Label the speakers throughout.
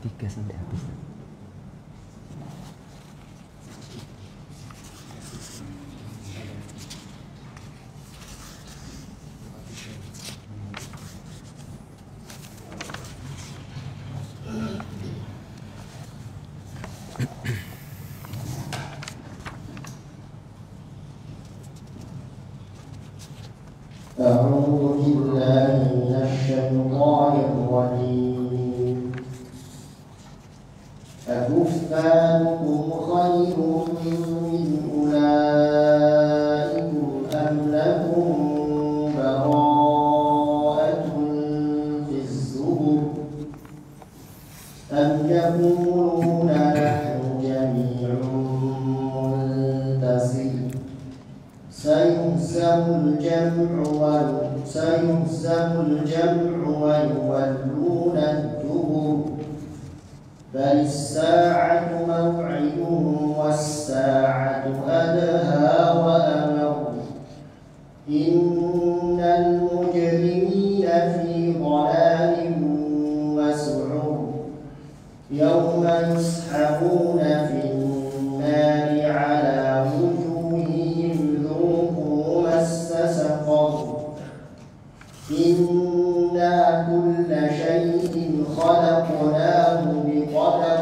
Speaker 1: Tiga sampai habis.
Speaker 2: أعوذ بالله من الشيطان الرجيم أكفاركم خير من أولئكم أم لكم براءة في الزبر أم يقولون نحن جميع منتصر سيهزم الجمع ويولون الدبر بل الساعة موعدهم والساعة أدهى وأمر إن المجرمين في ضلال وسعر يوم يسحبون في النار على وجوههم ذوقوا مس سقر إنا كل شيء خلقناه بقدر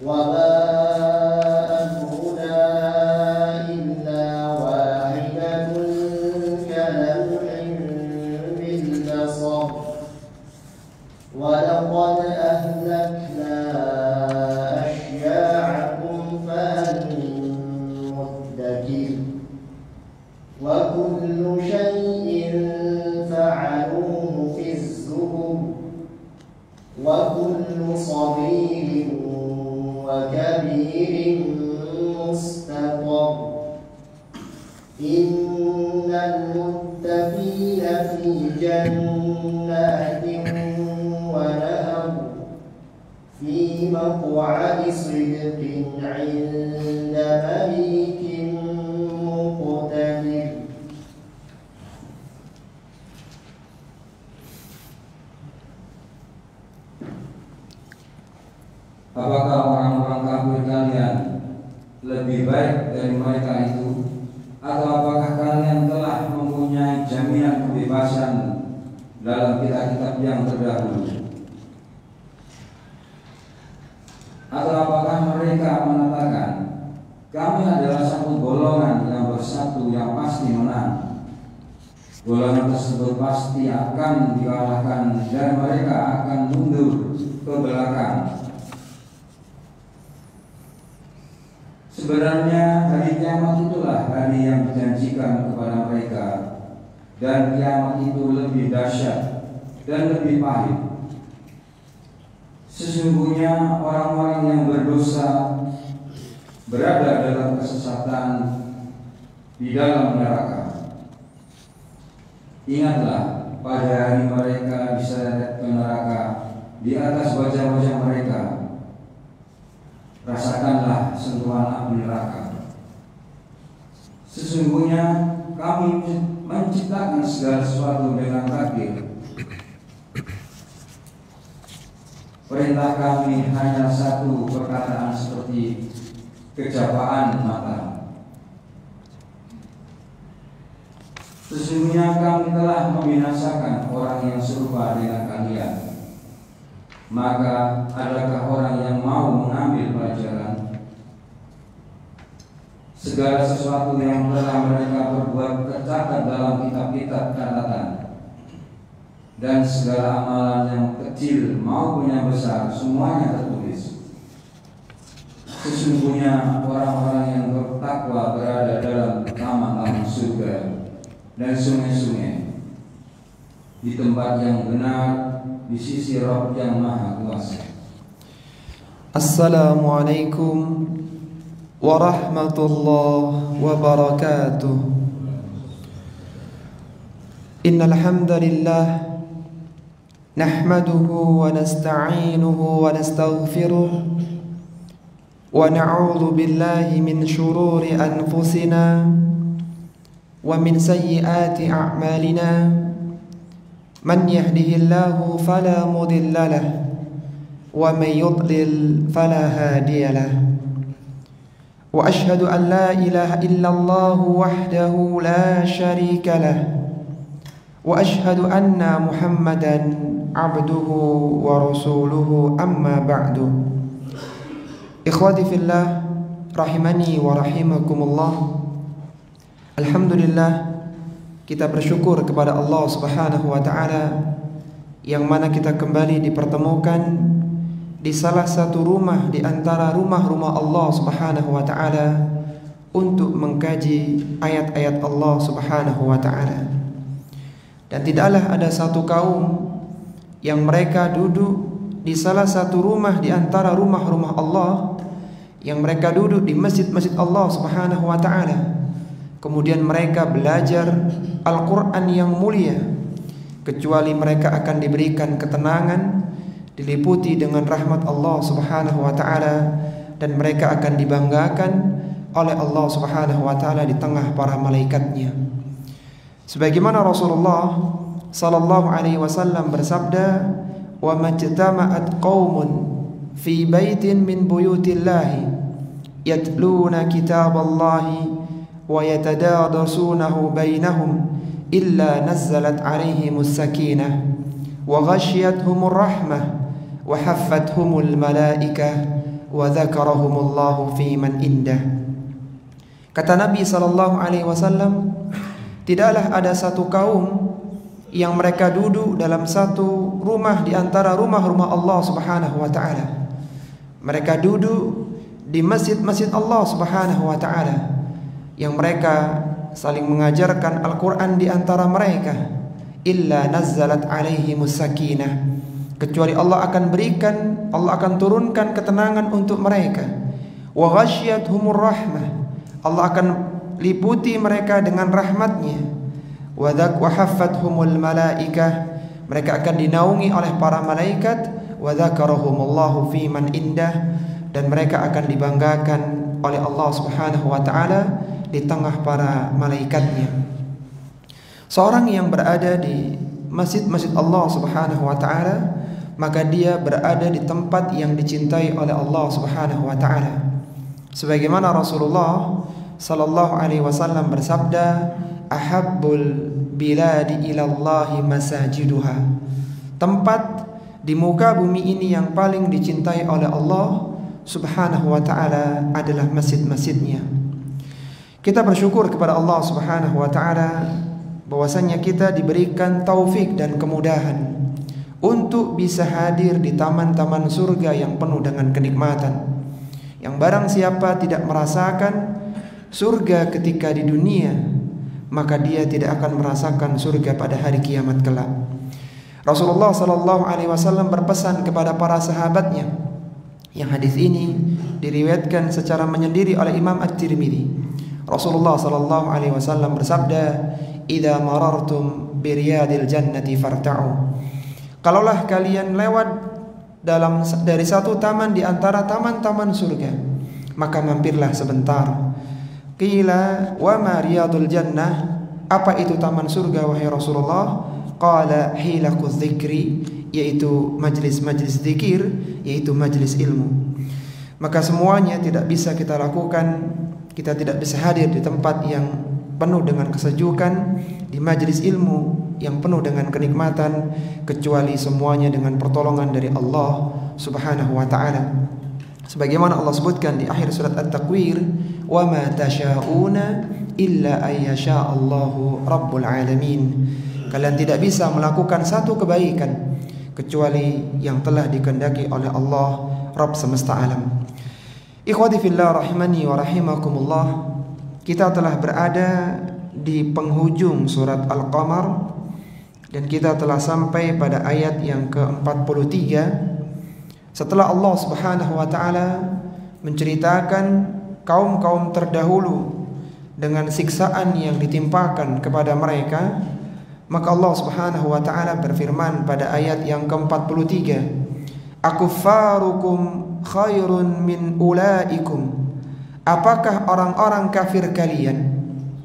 Speaker 2: وما أمرنا إلا واحدة كلمح بالبصر ولقد أهلكنا أشياعكم فهل من مدكر وكل شيء فعلوه في الزبر وكل صغير وكبير مستقر إن المتقين في جنات ونهر في مقعد صدق عند مليك مقتدر.
Speaker 3: Apakah orang-orang kafir kalian lebih baik dari mereka itu? Atau apakah kalian telah mempunyai jaminan kebebasan dalam kitab-kitab yang terdahulu? Atau apakah mereka mengatakan kami adalah satu golongan yang bersatu yang pasti menang? Golongan tersebut pasti akan dikalahkan dan mereka akan mundur ke belakang. Sebenarnya hari kiamat itulah hari yang dijanjikan kepada mereka, dan kiamat itu lebih dahsyat dan lebih pahit. Sesungguhnya orang-orang yang berdosa berada dalam kesesatan di dalam neraka. Ingatlah pada hari mereka diseret ke neraka di atas wajah-wajah mereka. Rasakanlah sentuhan api neraka. Sesungguhnya kami menciptakan segala sesuatu dengan takdir. Perintah kami hanya satu perkataan seperti kejapaan mata. Sesungguhnya kami telah membinasakan orang yang serupa dengan kalian. Maka adakah orang yang mau mengambil pelajaran? Segala sesuatu yang telah mereka perbuat tercatat dalam kitab-kitab catatan, dan segala amalan yang kecil maupun yang besar semuanya tertulis. Sesungguhnya orang-orang yang bertakwa berada dalam taman-taman surga dan sungai-sungai di tempat yang benar di sisi Rabb yang Maha Kuasa.
Speaker 4: Assalamualaikum warahmatullahi wabarakatuh. Innal hamdalillah nahmaduhu wa nasta'inuhu wa nastaghfiruh ونعوذ بالله من شرور أنفسنا ومن سيئات أعمالنا من يهده الله فلا مضل له ومن يضلل فلا هادي له وأشهد أن لا إله إلا الله وحده لا شريك له وأشهد أن محمدا عبده ورسوله أما بعد. Ikhwati fillah rahimani wa rahimakumullah. Alhamdulillah, kita bersyukur kepada Allah Subhanahu wa taala yang mana kita kembali dipertemukan di salah satu rumah di antara rumah-rumah Allah Subhanahu wa taala untuk mengkaji ayat-ayat Allah Subhanahu wa taala. Dan tidaklah ada satu kaum yang mereka duduk di salah satu rumah di antara rumah-rumah Allah, yang mereka duduk di masjid-masjid Allah Subhanahu wa taala, kemudian mereka belajar Al-Qur'an yang mulia, kecuali mereka akan diberikan ketenangan, diliputi dengan rahmat Allah Subhanahu wa taala, dan mereka akan dibanggakan oleh Allah Subhanahu wa taala di tengah para malaikatnya. Sebagaimana Rasulullah sallallahu alaihi wasallam bersabda, "Wa majtama'at qaumun fi baitin min buyutillahi yatluna kitaballahi wa yatadarasunahu bainahum illa nazzalat alaihimus sakinah wa ghashiyatuhumur rahmah wa haffathumul malaikah wa dzakarahumullahu fi man indah." Kata Nabi sallallahu alaihi wasallam, tidaklah ada satu kaum yang mereka duduk dalam satu rumah di antara rumah-rumah Allah Subhanahu wa taala. Mereka duduk di masjid-masjid Allah Subhanahu wa taala, yang mereka saling mengajarkan Al-Qur'an di antara mereka. Illa nazzalat alaihimus sakinah, kecuali Allah akan turunkan ketenangan untuk mereka. Wa ghasyiyatuhumur rahmah, Allah akan liputi mereka dengan rahmatnya. Wa haffathumul malaikah, mereka akan dinaungi oleh para malaikat. Wa dzakarahumullahu fi man indah, dan mereka akan dibanggakan oleh Allah Subhanahu wa taala di tengah para malaikatnya. Seorang yang berada di masjid-masjid Allah Subhanahu wa taala, maka dia berada di tempat yang dicintai oleh Allah Subhanahu wa taala. Sebagaimana Rasulullah sallallahu alaihi wasallam bersabda, "Ahabbul biladi ilallahi masajiduha." Tempat di muka bumi ini yang paling dicintai oleh Allah Subhanahu wa taala adalah masjid-masjidnya. Kita bersyukur kepada Allah Subhanahu wa taala bahwasanya kita diberikan taufik dan kemudahan untuk bisa hadir di taman-taman surga yang penuh dengan kenikmatan. Yang barang siapa tidak merasakan surga ketika di dunia, maka dia tidak akan merasakan surga pada hari kiamat kelak. Rasulullah sallallahu alaihi wasallam berpesan kepada para sahabatnya, yang hadis ini diriwayatkan secara menyendiri oleh Imam At-Tirmidzi. Rasulullah sallallahu alaihi wasallam bersabda, "Idza marartum bi riyadil jannati farta'u." Kalaulah kalian lewat dari satu taman di antara taman-taman surga, maka mampirlah sebentar. Qila wa ma riyadul jannah, apa itu taman surga wahai Rasulullah? Qala hilaquz dzikri, yaitu majlis-majlis zikir, yaitu majlis ilmu. Maka semuanya tidak bisa kita lakukan, kita tidak bisa hadir di tempat yang penuh dengan kesejukan, di majlis ilmu yang penuh dengan kenikmatan, kecuali semuanya dengan pertolongan dari Allah Subhanahu wa taala. Sebagaimana Allah sebutkan di akhir surat At-Takwir, "Wa ma tasyauna illa ayyasha Allahu rabbul alamin." Kalian tidak bisa melakukan satu kebaikan kecuali yang telah dikehendaki oleh Allah Rabb semesta alam. Ikhwati fillah rahimani wa rahimakumullah, kita telah berada di penghujung surat Al-Qamar dan kita telah sampai pada ayat yang ke-43. Setelah Allah Subhanahu wa taala menceritakan kaum-kaum terdahulu dengan siksaan yang ditimpakan kepada mereka, maka Allah Subhanahu wa taala berfirman pada ayat yang ke-43, "Akuffarukum khairun min ulaikum. Apakah orang-orang kafir kalian,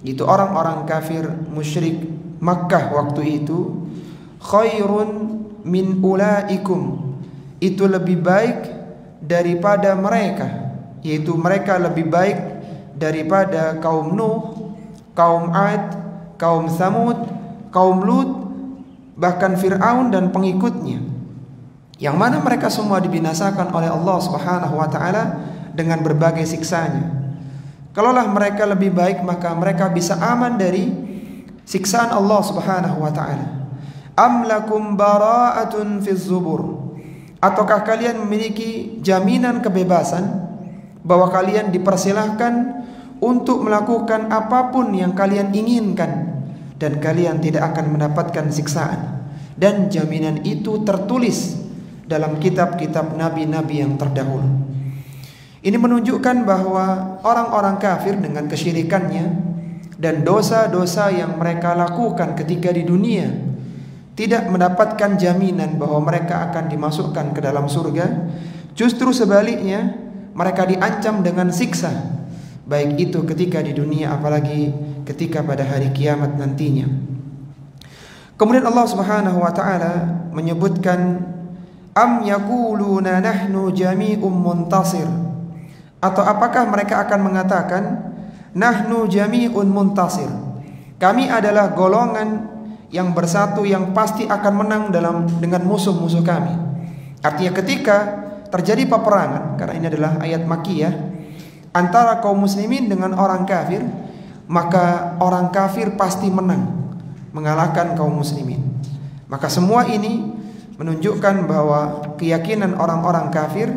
Speaker 4: itu orang-orang kafir musyrik Makkah waktu itu, khairun min ulaikum, itu lebih baik daripada mereka, yaitu mereka lebih baik daripada kaum Nuh, kaum Ad, kaum Tsamud, kaum Lut, bahkan Fir'aun dan pengikutnya, yang mana mereka semua dibinasakan oleh Allah Subhanahu wa ta'ala dengan berbagai siksanya. Kalaulah mereka lebih baik, maka mereka bisa aman dari siksaan Allah Subhanahu wa ta'ala. Am lakum bara'atun fiz zubur, ataukah kalian memiliki jaminan kebebasan bahwa kalian dipersilahkan untuk melakukan apapun yang kalian inginkan dan kalian tidak akan mendapatkan siksaan, dan jaminan itu tertulis dalam kitab-kitab nabi-nabi yang terdahulu. Ini menunjukkan bahwa orang-orang kafir dengan kesyirikannya dan dosa-dosa yang mereka lakukan ketika di dunia tidak mendapatkan jaminan bahwa mereka akan dimasukkan ke dalam surga. Justru sebaliknya, mereka diancam dengan siksa, baik itu ketika di dunia apalagi ketika pada hari kiamat nantinya. Kemudian Allah Subhanahu wa ta'ala menyebutkan, am yaquluna nahnu jami'un muntasir, atau apakah mereka akan mengatakan nahnu jami'un muntasir, kami adalah golongan yang bersatu yang pasti akan menang dengan musuh-musuh kami. Artinya ketika terjadi peperangan, karena ini adalah ayat Makkiyah, antara kaum muslimin dengan orang kafir, maka orang kafir pasti menang, mengalahkan kaum muslimin. Maka semua ini menunjukkan bahwa keyakinan orang-orang kafir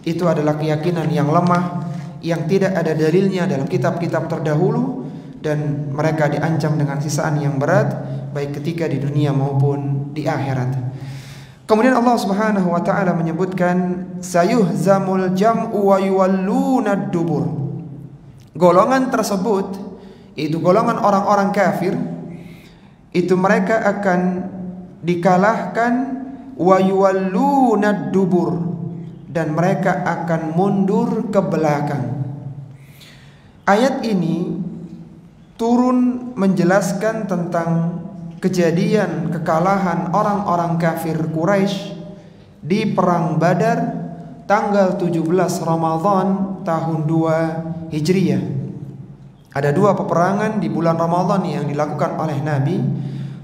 Speaker 4: itu adalah keyakinan yang lemah, yang tidak ada dalilnya dalam kitab-kitab terdahulu, dan mereka diancam dengan sisaan yang berat baik ketika di dunia maupun di akhirat. Kemudian Allah Subhanahu wa ta'ala menyebutkan sayuhzamul jam'u wa yuwalluna dubur. Golongan tersebut, itu golongan orang-orang kafir, itu mereka akan dikalahkan, wa yuwalluna dubur, dan mereka akan mundur ke belakang. Ayat ini turun menjelaskan tentang kejadian kekalahan orang-orang kafir Quraisy di perang Badar tanggal 17 Ramadan tahun 2 Hijriah. Ada dua peperangan di bulan Ramadan yang dilakukan oleh Nabi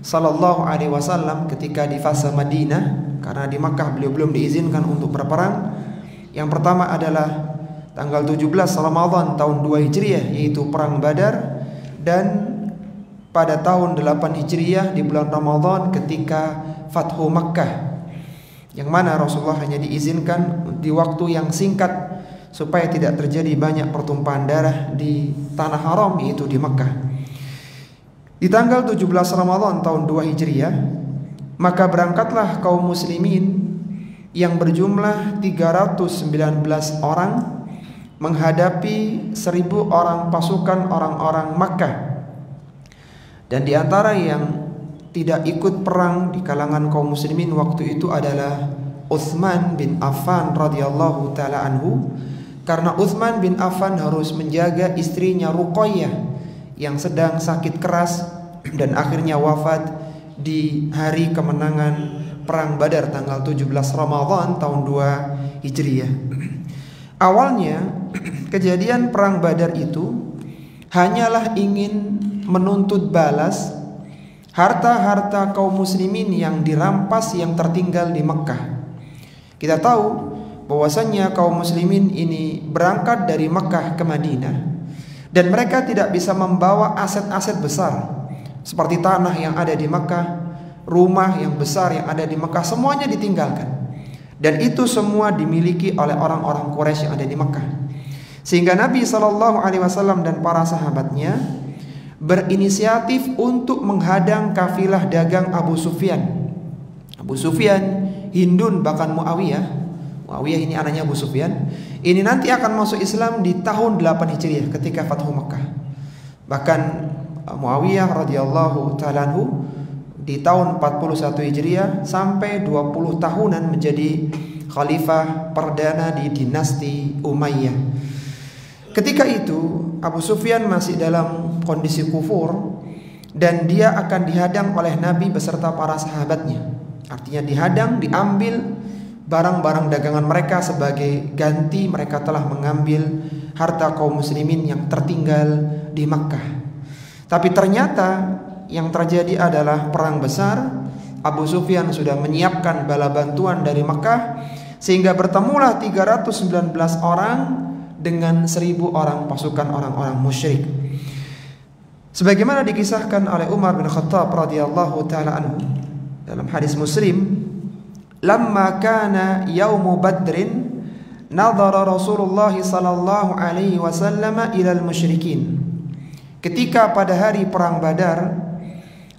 Speaker 4: sallallahu alaihi wasallam ketika di fase Madinah, karena di Makkah beliau belum diizinkan untuk berperang. Yang pertama adalah tanggal 17 Ramadan tahun 2 Hijriah, yaitu perang Badar, dan pada tahun 8 Hijriah di bulan Ramadan ketika Fathu Makkah, yang mana Rasulullah hanya diizinkan di waktu yang singkat supaya tidak terjadi banyak pertumpahan darah di tanah haram, yaitu di Makkah. Di tanggal 17 Ramadan tahun 2 Hijriah, maka berangkatlah kaum muslimin yang berjumlah 319 orang menghadapi 1000 orang pasukan orang-orang Makkah. Dan di antara yang tidak ikut perang di kalangan kaum muslimin waktu itu adalah Utsman bin Affan radhiyallahu taala anhu, karena Utsman bin Affan harus menjaga istrinya Ruqayyah yang sedang sakit keras dan akhirnya wafat di hari kemenangan perang Badar tanggal 17 Ramadan tahun 2 Hijriah. Awalnya kejadian perang Badar itu hanyalah ingin menuntut balas harta-harta kaum muslimin yang dirampas, yang tertinggal di Mekah. Kita tahu bahwasannya kaum muslimin ini berangkat dari Mekah ke Madinah, dan mereka tidak bisa membawa aset-aset besar seperti tanah yang ada di Mekah, rumah yang besar yang ada di Mekah, semuanya ditinggalkan. Dan itu semua dimiliki oleh orang-orang Quraisy yang ada di Mekah. Sehingga Nabi SAW dan para sahabatnya berinisiatif untuk menghadang kafilah dagang Abu Sufyan. Abu Sufyan, Hindun, bahkan Muawiyah. Muawiyah ini anaknya Abu Sufyan. Ini nanti akan masuk Islam di tahun 8 Hijriah ketika Fathu Makkah. Bahkan Muawiyah radhiyallahu ta'ala anhu di tahun 41 Hijriah sampai 20 tahunan menjadi khalifah perdana di dinasti Umayyah. Ketika itu Abu Sufyan masih dalam kondisi kufur dan dia akan dihadang oleh Nabi beserta para sahabatnya. Artinya dihadang, diambil barang-barang dagangan mereka sebagai ganti mereka telah mengambil harta kaum muslimin yang tertinggal di Makkah. Tapi ternyata yang terjadi adalah perang besar. Abu Sufyan sudah menyiapkan bala bantuan dari Makkah, sehingga bertemulah 319 orang dengan 1000 orang pasukan orang-orang musyrik. Sebagaimana dikisahkan oleh Umar bin Khattab radhiyallahu taala anhu dalam hadis Muslim, lamma kana yaumu badrin nadhara Rasulullah sallallahu alaihi wasallam ila al-musyrikin. Ketika pada hari perang Badar,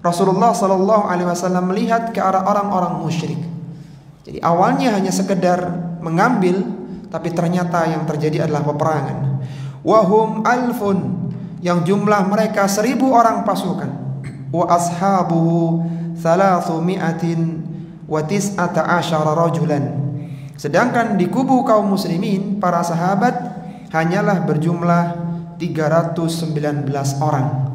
Speaker 4: Rasulullah sallallahu alaihi wasallam melihat ke arah orang-orang musyrik. Jadi awalnya hanya sekedar mengambil, tapi ternyata yang terjadi adalah peperangan. Wahum alfun, yang jumlah mereka 1000 orang pasukan. Wa ashabuhu 319 rajulan. Sedangkan di kubu kaum muslimin para sahabat hanyalah berjumlah 319 orang.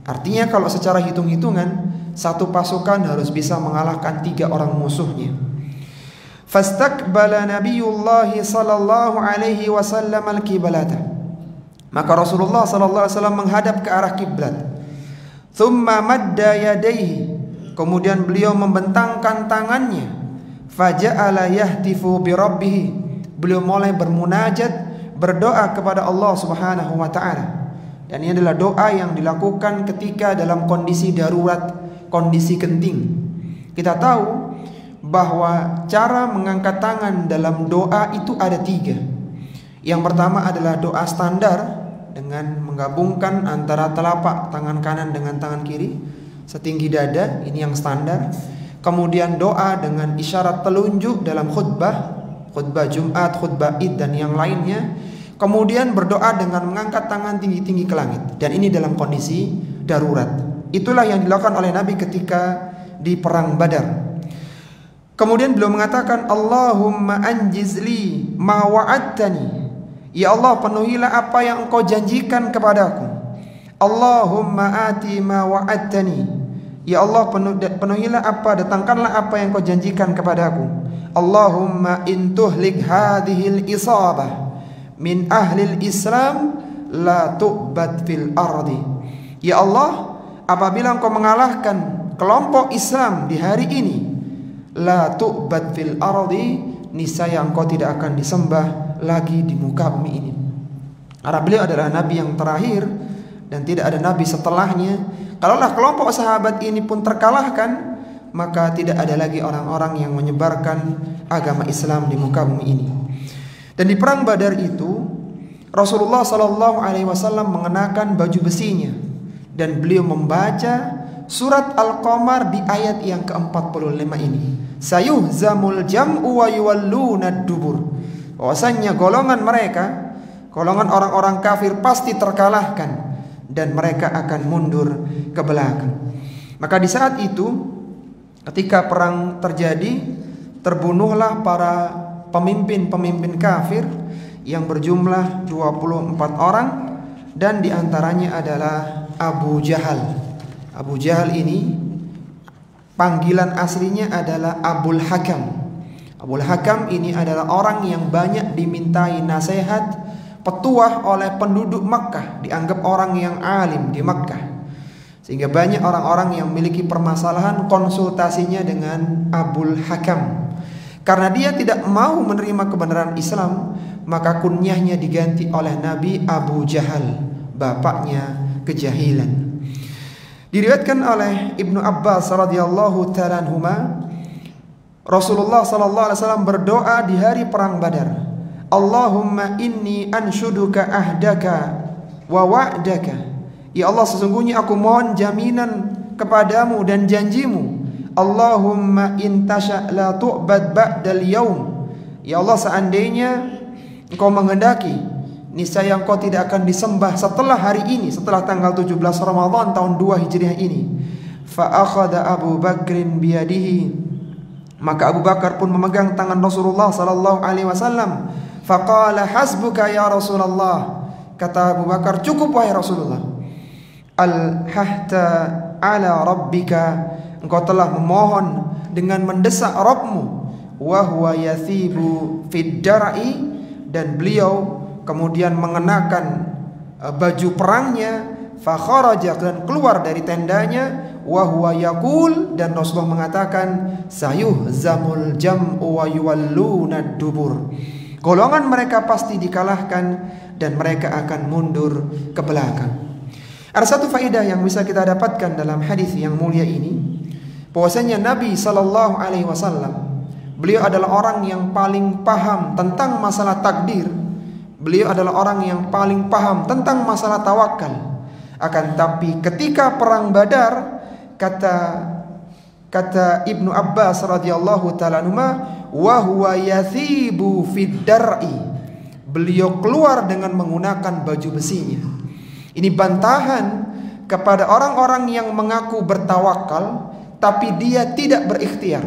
Speaker 4: Artinya kalau secara hitung-hitungan satu pasukan harus bisa mengalahkan 3 orang musuhnya. Fastaqbala Nabiyullah sallallahu alaihi wasallam al-qiblata. Maka Rasulullah sallallahu alaihi wasallam menghadap ke arah kiblat. Thumma madda yadayhi. Kemudian beliau membentangkan tangannya. Faja'ala yahtifu bi rabbih. Beliau mulai bermunajat, berdoa kepada Allah Subhanahu wa taala. Dan ini adalah doa yang dilakukan ketika dalam kondisi darurat, kondisi genting. Kita tahu bahwa cara mengangkat tangan dalam doa itu ada 3. Yang pertama adalah doa standar dengan menggabungkan antara telapak tangan kanan dengan tangan kiri setinggi dada, ini yang standar. Kemudian doa dengan isyarat telunjuk dalam khutbah Jumat, khutbah Id dan yang lainnya. Kemudian berdoa dengan mengangkat tangan tinggi-tinggi ke langit. Dan ini dalam kondisi darurat. Itulah yang dilakukan oleh Nabi ketika di perang Badar. Kemudian beliau mengatakan, Allahumma anjizli ma wa'adtani. Ya Allah, penuhilah apa yang engkau janjikan kepadaku. Allahumma ati ma wa'adtani. Ya Allah, penuhilah apa, datangkanlah apa yang engkau janjikan kepadaku. Allahumma intuhlik hadhil isabah min ahlil Islam la tu'bad fil ardi. Ya Allah, apabila engkau mengalahkan kelompok Islam di hari ini, la tu'bad fil ardi, niscaya engkau tidak akan disembah lagi di muka bumi ini. Karena beliau adalah nabi yang terakhir dan tidak ada nabi setelahnya. Kalaulah kelompok sahabat ini pun terkalahkan, maka tidak ada lagi orang-orang yang menyebarkan agama Islam di muka bumi ini. Dan di perang Badar itu Rasulullah sallallahu alaihi wasallam mengenakan baju besinya dan beliau membaca surat Al-Qamar di ayat yang ke-45 ini. Sayuhzamul jam'u wa yuwalluna ad-dubur. Bahwasanya golongan mereka, golongan orang-orang kafir pasti terkalahkan dan mereka akan mundur ke belakang. Maka di saat itu ketika perang terjadi, terbunuhlah para pemimpin-pemimpin kafir yang berjumlah 24 orang dan diantaranya adalah Abu Jahal. Abu Jahal ini panggilan aslinya adalah Abul Hakam. Abul Hakam ini adalah orang yang banyak dimintai nasihat, petuah oleh penduduk Makkah, dianggap orang yang alim di Makkah. Sehingga banyak orang-orang yang memiliki permasalahan konsultasinya dengan Abul Hakam. Karena dia tidak mau menerima kebenaran Islam, maka kunyahnya diganti oleh Nabi Abu Jahal, bapaknya kejahilan. Diriwayatkan oleh Ibnu Abbas radhiyallahu ta'ala anhuma, Rasulullah sallallahu alaihi wasallam berdoa di hari perang Badar, Allahumma inni anshuduka ahdaka wa wa'daka. Ya Allah, sesungguhnya aku mohon jaminan kepadamu dan janjimu. Allahumma intasha la tu'bad ba'dal yaum. Ya Allah, seandainya engkau menghendaki, niscaya engkau tidak akan disembah setelah hari ini, setelah tanggal 17 Ramadan tahun 2 Hijriah ini. Fa akhadha Abu Bakrin biyadihi. Maka Abu Bakar pun memegang tangan Rasulullah sallallahu alaihi wasallam. Faqala hasbuka ya Rasulullah. Kata Abu Bakar, cukup wahai Rasulullah. Al-hahta ala rabbika, engkau telah memohon dengan mendesak Rabbmu. Wa huwa yathibu fid dar'i, dan beliau kemudian mengenakan baju perangnya. Fa kharaja, dan keluar dari tendanya. Wa huwa yaqul, dan Rasulullah mengatakan, sayuhzamul jam'u wa yuwalluna dubur. Golongan mereka pasti dikalahkan dan mereka akan mundur ke belakang. Ada satu faedah yang bisa kita dapatkan dalam hadis yang mulia ini, bahwasanya Nabi sallallahu alaihi wasallam, beliau adalah orang yang paling paham tentang masalah takdir. Beliau adalah orang yang paling paham tentang masalah tawakal. Akan tapi ketika perang Badar, kata Ibnu Abbas radhiyallahu taala anhuma, wa huwa yathibu fid dar'i, beliau keluar dengan menggunakan baju besinya. Ini bantahan kepada orang-orang yang mengaku bertawakal tapi dia tidak berikhtiar.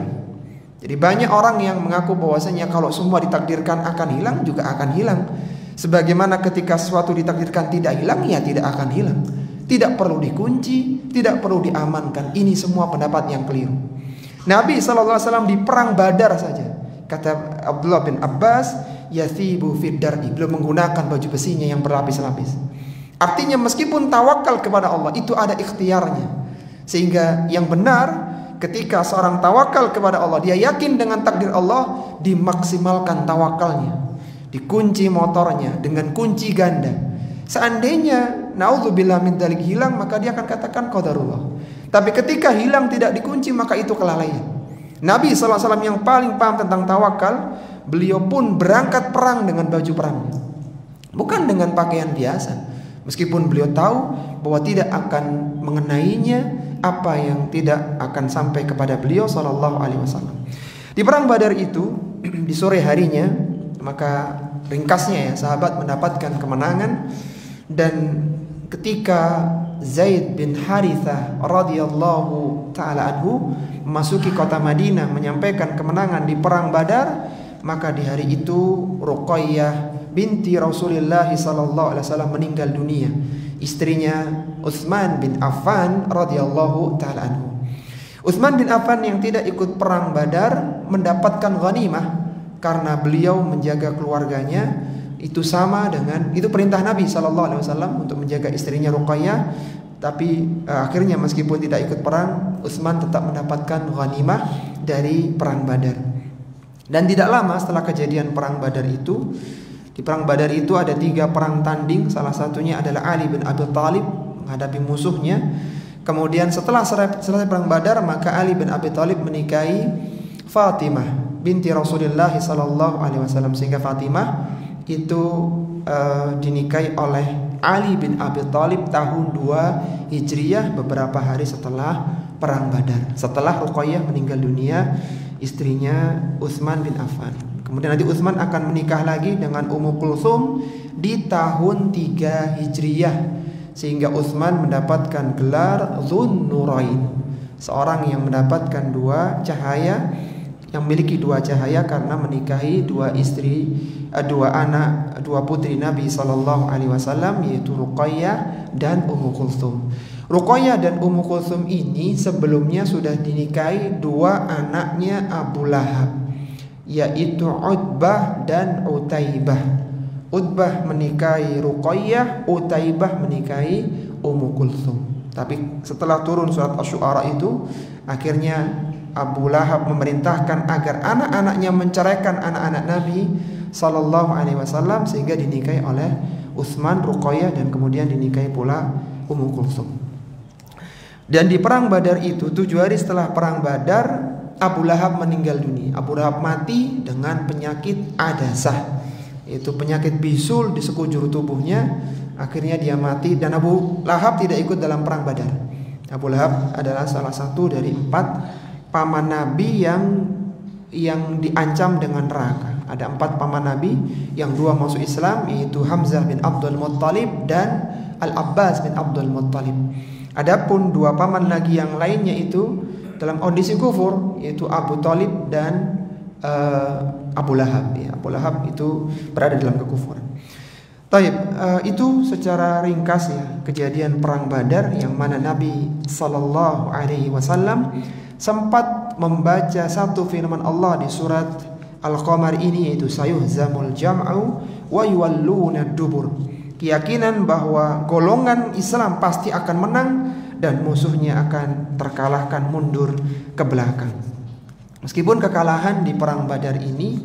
Speaker 4: Jadi banyak orang yang mengaku bahwasanya kalau semua ditakdirkan akan hilang, juga akan hilang. Sebagaimana ketika sesuatu ditakdirkan tidak hilang, ya tidak akan hilang. Tidak perlu dikunci, tidak perlu diamankan. Ini semua pendapat yang keliru. Nabi SAW di perang Badar saja, kata Abdullah bin Abbas, yathibu fid dar'i, beliau menggunakan baju besinya yang berlapis-lapis. Artinya meskipun tawakal kepada Allah itu ada ikhtiarnya. Sehingga yang benar, ketika seorang tawakal kepada Allah, dia yakin dengan takdir Allah, dimaksimalkan tawakalnya, dikunci motornya dengan kunci ganda. Seandainya naudzubillah min dzalik hilang, maka dia akan katakan qadarullah. Tapi ketika hilang tidak dikunci, maka itu kelalaian. Nabi SAW yang paling paham tentang tawakal, beliau pun berangkat perang dengan baju perangnya, bukan dengan pakaian biasa. Meskipun beliau tahu bahwa tidak akan mengenainya apa yang tidak akan sampai kepada beliau sallallahu alaihi wasallam. Di perang Badar itu, di sore harinya, maka ringkasnya ya, sahabat mendapatkan kemenangan. Dan ketika Zaid bin Harithah radhiyallahu taala anhu memasuki kota Madinah menyampaikan kemenangan di perang Badar, maka di hari itu Ruqayyah binti Rasulullah sallallahu alaihi wasallam meninggal dunia. Istrinya Utsman bin Affan radhiyallahu taala anhu. Utsman bin Affan yang tidak ikut perang Badar mendapatkan ghanimah karena beliau menjaga keluarganya. Itu sama dengan itu perintah Nabi sallallahu alaihi wasallam untuk menjaga istrinya Ruqayyah. Tapi akhirnya meskipun tidak ikut perang, Utsman tetap mendapatkan ghanimah dari perang Badar. Dan tidak lama setelah kejadian perang Badar itu, di perang Badar itu ada 3 perang tanding. Salah satunya adalah Ali bin Abi Thalib menghadapi musuhnya. Kemudian setelah selesai perang Badar, maka Ali bin Abi Thalib menikahi Fatimah binti Rasulullah sallallahu alaihi wasallam, sehingga Fatimah itu dinikahi oleh Ali bin Abi Thalib tahun 2 Hijriyah, beberapa hari setelah perang Badar, setelah Ruqayyah meninggal dunia, istrinya Utsman bin Affan. Kemudian nanti Utsman akan menikah lagi dengan Ummu Kulsum di tahun 3 Hijriyah, sehingga Utsman mendapatkan gelar Dzun Nurain, seorang yang mendapatkan 2 cahaya, yang memiliki 2 cahaya karena menikahi 2 istri, 2 anak, 2 putri Nabi sallallahu alaihi wasallam, yaitu Ruqayyah dan Ummu Kulsum. Ruqayyah dan Ummu Kulsum ini sebelumnya sudah dinikahi 2 anaknya Abu Lahab, yaitu Utbah dan Utaibah. Utbah menikahi Ruqayyah, Utaibah menikahi Ummu Kulsum. Tapi setelah turun surat Asy-Syu'ara itu, akhirnya Abu Lahab memerintahkan agar anak-anaknya menceraikan anak-anak Nabi sallallahu alaihi wasallam, sehingga dinikahi oleh Utsman, Ruqayyah, dan kemudian dinikahi pula Ummu Kulsum. Dan di perang Badar itu, 7 hari setelah perang Badar, Abu Lahab meninggal dunia. Abu Lahab mati dengan penyakit adasah, yaitu penyakit bisul di sekujur tubuhnya. Akhirnya dia mati, dan Abu Lahab tidak ikut dalam perang Badar. Abu Lahab adalah salah satu dari 4 paman Nabi yang diancam dengan neraka. Ada 4 paman Nabi, yang 2 masuk Islam, yaitu Hamzah bin Abdul Muttalib dan Al-Abbas bin Abdul Muttalib. Adapun 2 paman lagi yang lainnya itu dalam kondisi kufur, yaitu Abu Thalib dan Abu Lahab. Ya, Abu Lahab itu berada dalam kekufuran. Taib, itu secara ringkas ya kejadian perang Badar yang mana Nabi Sallallahu Alaihi Wasallam sempat membaca satu firman Allah di surat Al-Qamar ini, yaitu sayuhzamul jam'u wa yuwalluna dubur. Keyakinan bahwa golongan Islam pasti akan menang dan musuhnya akan terkalahkan mundur ke belakang. Meskipun kekalahan di perang Badar ini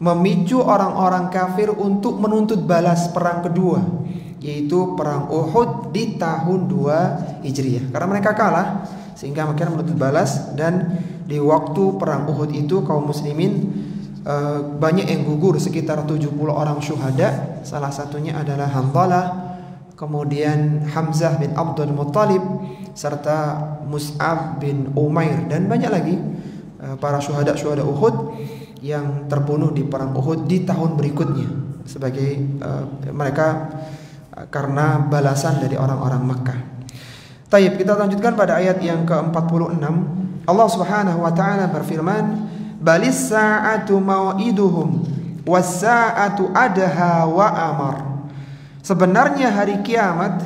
Speaker 4: memicu orang-orang kafir untuk menuntut balas perang kedua, yaitu perang Uhud di tahun 2 Hijriah. Karena mereka kalah sehingga mereka menuntut balas, dan di waktu perang Uhud itu kaum muslimin banyak yang gugur, sekitar 70 orang syuhada. Salah satunya adalah Hanzalah, kemudian Hamzah bin Abdul Muttalib, serta Mus'ab bin Umair, dan banyak lagi para syuhada Uhud yang terbunuh di perang Uhud di tahun berikutnya sebagai mereka karena balasan dari orang-orang Makkah. Taib, kita lanjutkan pada ayat yang ke-46. Allah Subhanahu wa taala berfirman, "Balis sa'atu mau'iduhum was sa'atu adha wa amar." Sebenarnya hari kiamat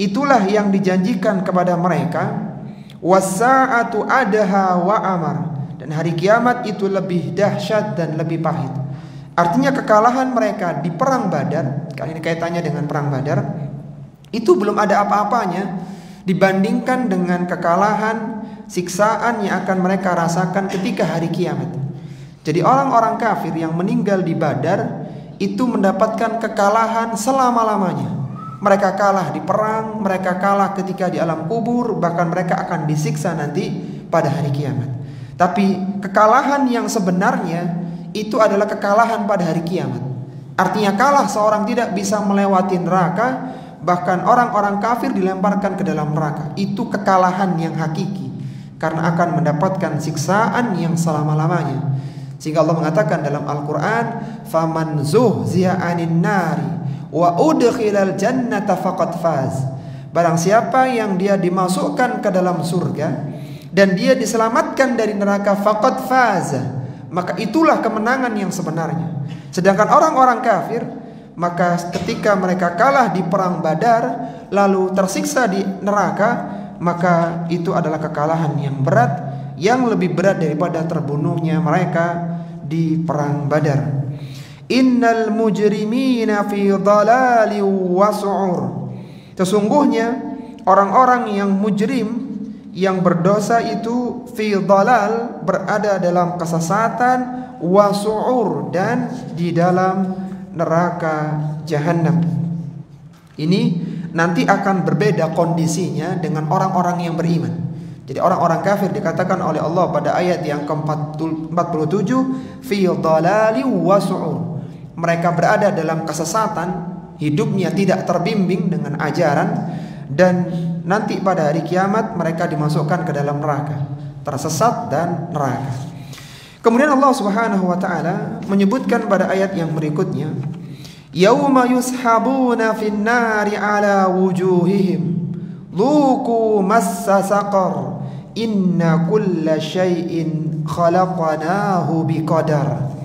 Speaker 4: itulah yang dijanjikan kepada mereka, was sa'atu adha wa amar. Dan hari kiamat itu lebih dahsyat dan lebih pahit. Artinya kekalahan mereka di perang Badar, kali ini kaitannya dengan perang Badar, itu belum ada apa-apanya dibandingkan dengan kekalahan, siksaan yang akan mereka rasakan ketika hari kiamat. Jadi orang-orang kafir yang meninggal di Badar itu mendapatkan kekalahan selama-lamanya. Mereka kalah di perang, mereka kalah ketika di alam kubur, bahkan mereka akan disiksa nanti pada hari kiamat. Tapi kekalahan yang sebenarnya itu adalah kekalahan pada hari kiamat. Artinya kalah seorang tidak bisa melewati neraka, bahkan orang-orang kafir dilemparkan ke dalam neraka. Itu kekalahan yang hakiki, karena akan mendapatkan siksaan yang selama-lamanya. Sehingga Allah mengatakan dalam Al-Quran, "Faman zuhziya 'anin nari wa udkhilal jannata faqad faz." Barang siapa yang dia dimasukkan ke dalam surga dan dia diselamatkan dari neraka, faqad faza, maka itulah kemenangan yang sebenarnya. Sedangkan orang-orang kafir, maka ketika mereka kalah di perang Badar lalu tersiksa di neraka, maka itu adalah kekalahan yang berat, yang lebih berat daripada terbunuhnya mereka di perang Badar. Innal mujrimina fi dhalali wa su'ur. Sesungguhnya orang-orang yang mujrim, yang berdosa itu fi dhalal, berada dalam kesesatan, wa su'ur, dan di dalam neraka jahanam. Ini nanti akan berbeda kondisinya dengan orang-orang yang beriman. Jadi orang-orang kafir dikatakan oleh Allah pada ayat yang ke-47, fi dhalali wa su'ur. Mereka berada dalam kesesatan, hidupnya tidak terbimbing dengan ajaran, dan nanti pada hari kiamat mereka dimasukkan ke dalam neraka, tersesat dan neraka. Kemudian Allah Subhanahu wa taala menyebutkan pada ayat yang berikutnya, yauma yushabuna fin nari ala wujuhihim dhuqu massa saqar inna kulla syai'in khalaqnahu biqadar.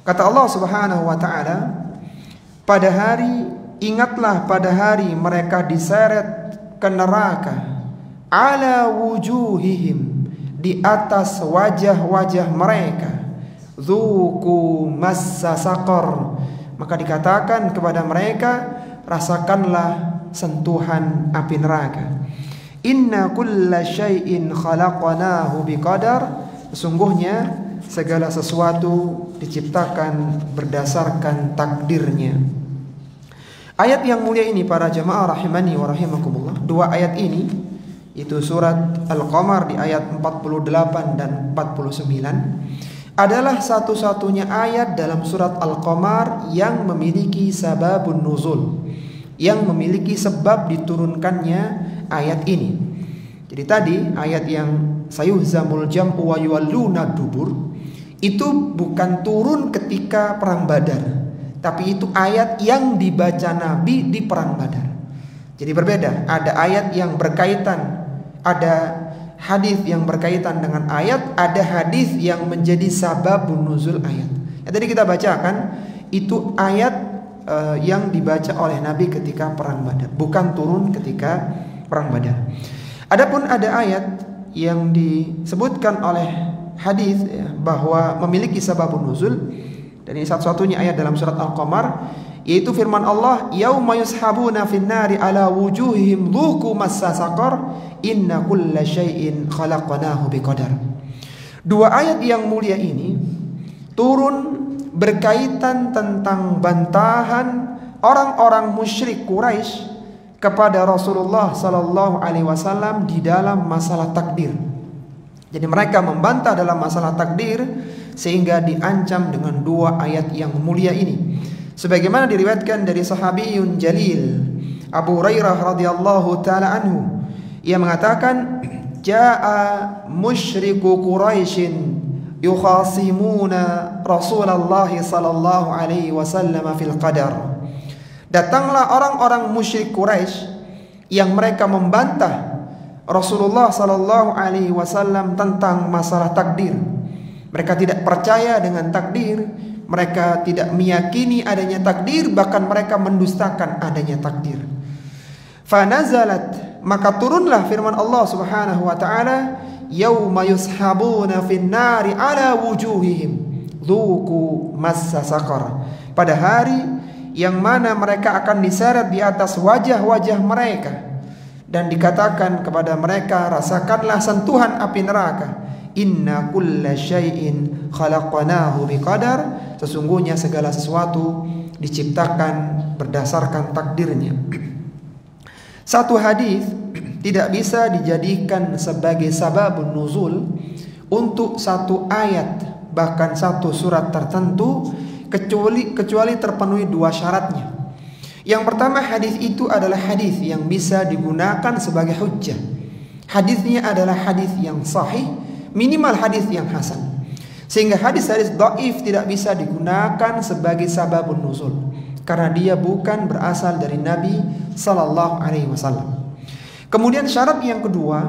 Speaker 4: Kata Allah Subhanahu wa taala, ingatlah pada hari mereka diseret ke neraka, ala wujuhihim, di atas wajah-wajah mereka, dzuqu massa saqar, maka dikatakan kepada mereka, rasakanlah sentuhan api neraka. Inna kulla syai'in khalaqnahu biqadar. Sesungguhnya segala sesuatu diciptakan berdasarkan takdirnya. Ayat yang mulia ini para jamaah rahimani wa rahimakumullah, dua ayat ini, itu surat Al-Qamar di ayat 48 dan 49, adalah satu-satunya ayat dalam surat Al-Qamar yang memiliki sababun nuzul, yang memiliki sebab diturunkannya ayat ini. Jadi tadi ayat yang sayuhzamul jam'u wa yuwalluna dubur itu bukan turun ketika perang Badar, tapi itu ayat yang dibaca Nabi di perang Badar. Jadi berbeda. Ada ayat yang berkaitan, ada hadis yang berkaitan dengan ayat, ada hadis yang menjadi sababun nuzul ayat. Yang tadi kita bacakan itu ayat yang dibaca oleh Nabi ketika perang Badar, bukan turun ketika perang Badar. Adapun ada ayat yang disebutkan oleh hadis ya, bahwa memiliki sababun nuzul, dan ini satu-satunya ayat dalam surat Al-Qamar, yaitu firman Allah, yauma yushabuna fin nari ala wujuhihim dhuqu massa saqar inna kulla syai'in khalaqnahu biqadar. Dua ayat yang mulia ini turun berkaitan tentang bantahan orang-orang musyrik Quraisy kepada Rasulullah sallallahu alaihi wasallam di dalam masalah takdir. Jadi mereka membantah dalam masalah takdir sehingga diancam dengan dua ayat yang mulia ini. Sebagaimana diriwayatkan dari sahabiyun jalil Abu Hurairah radhiyallahu taala anhu, ia mengatakan, jaa musyriku Quraisyin yukhasimuna Rasulullah sallallahu alaihi wasallam fil qadar. Datanglah orang-orang musyrik Quraisy yang mereka membantah Rasulullah sallallahu alaihi wasallam tentang masalah takdir. Mereka tidak percaya dengan takdir, mereka tidak meyakini adanya takdir, bahkan mereka mendustakan adanya takdir. Fanazalat, maka turunlah firman Allah Subhanahu wa taala, yauma yushabuna fin nari ala wujuhihim dhuqu massa saqar. Pada hari yang mana mereka akan diseret di atas wajah-wajah mereka dan dikatakan kepada mereka, rasakanlah sentuhan api neraka. Inna kulla syai'in khalaqnahu biqadar. Sesungguhnya segala sesuatu diciptakan berdasarkan takdirnya. Satu hadis tidak bisa dijadikan sebagai sababun nuzul untuk satu ayat, bahkan satu surat tertentu, kecuali terpenuhi dua syaratnya. Yang pertama, hadis itu adalah hadis yang bisa digunakan sebagai hujjah. Hadisnya adalah hadis yang sahih, minimal hadis yang hasan. Sehingga hadis-hadis dhaif tidak bisa digunakan sebagai sababun nuzul, karena dia bukan berasal dari Nabi sallallahu alaihi wasallam. Kemudian syarat yang kedua,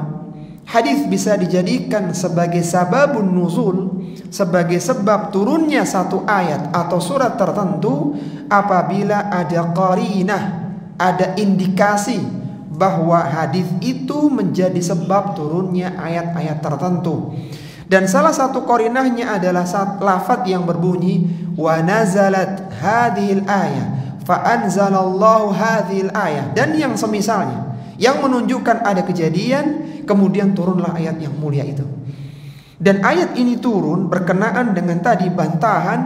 Speaker 4: hadis bisa dijadikan sebagai sababun nuzul, sebagai sebab turunnya satu ayat atau surat tertentu apabila ada qarinah, ada indikasi bahwa hadis itu menjadi sebab turunnya ayat-ayat tertentu. Dan salah satu qarinahnya adalah lafaz yang berbunyi wa nazalat hadhil ayah fa anzalallahu hadhil ayah, dan yang semisalnya, yang menunjukkan ada kejadian kemudian turunlah ayat yang mulia itu. Dan ayat ini turun berkenaan dengan tadi bantahan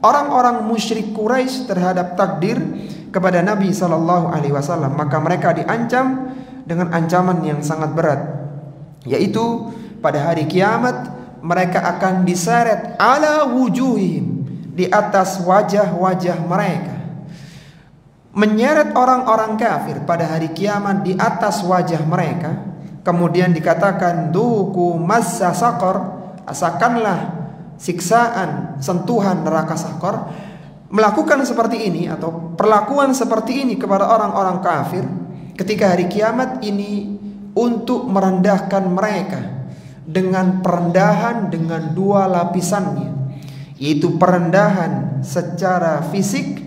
Speaker 4: orang-orang musyrik Quraisy terhadap takdir kepada Nabi sallallahu alaihi wasallam. Maka mereka diancam dengan ancaman yang sangat berat, yaitu pada hari kiamat mereka akan diseret ala wujuhim, di atas wajah-wajah mereka. Menyeret orang-orang kafir pada hari kiamat di atas wajah mereka. Kemudian dikatakan duku massa saqar, rasakanlah siksaan, sentuhan neraka saqar. Melakukan seperti ini atau perlakuan seperti ini kepada orang-orang kafir ketika hari kiamat ini untuk merendahkan mereka dengan perendahan dengan dua lapisannya, yaitu perendahan secara fisik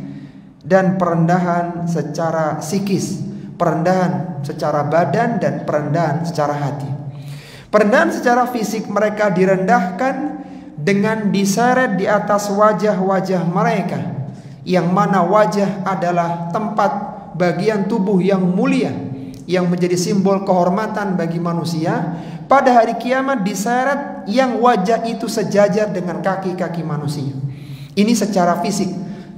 Speaker 4: dan perendahan secara psikis, perendahan secara badan dan perendahan secara hati. Perendahan secara fisik, mereka direndahkan dengan diseret di atas wajah-wajah mereka, yang mana wajah adalah tempat bagian tubuh yang mulia, yang menjadi simbol kehormatan bagi manusia. Pada hari kiamat diseret yang wajah itu sejajar dengan kaki-kaki manusia. Ini secara fisik.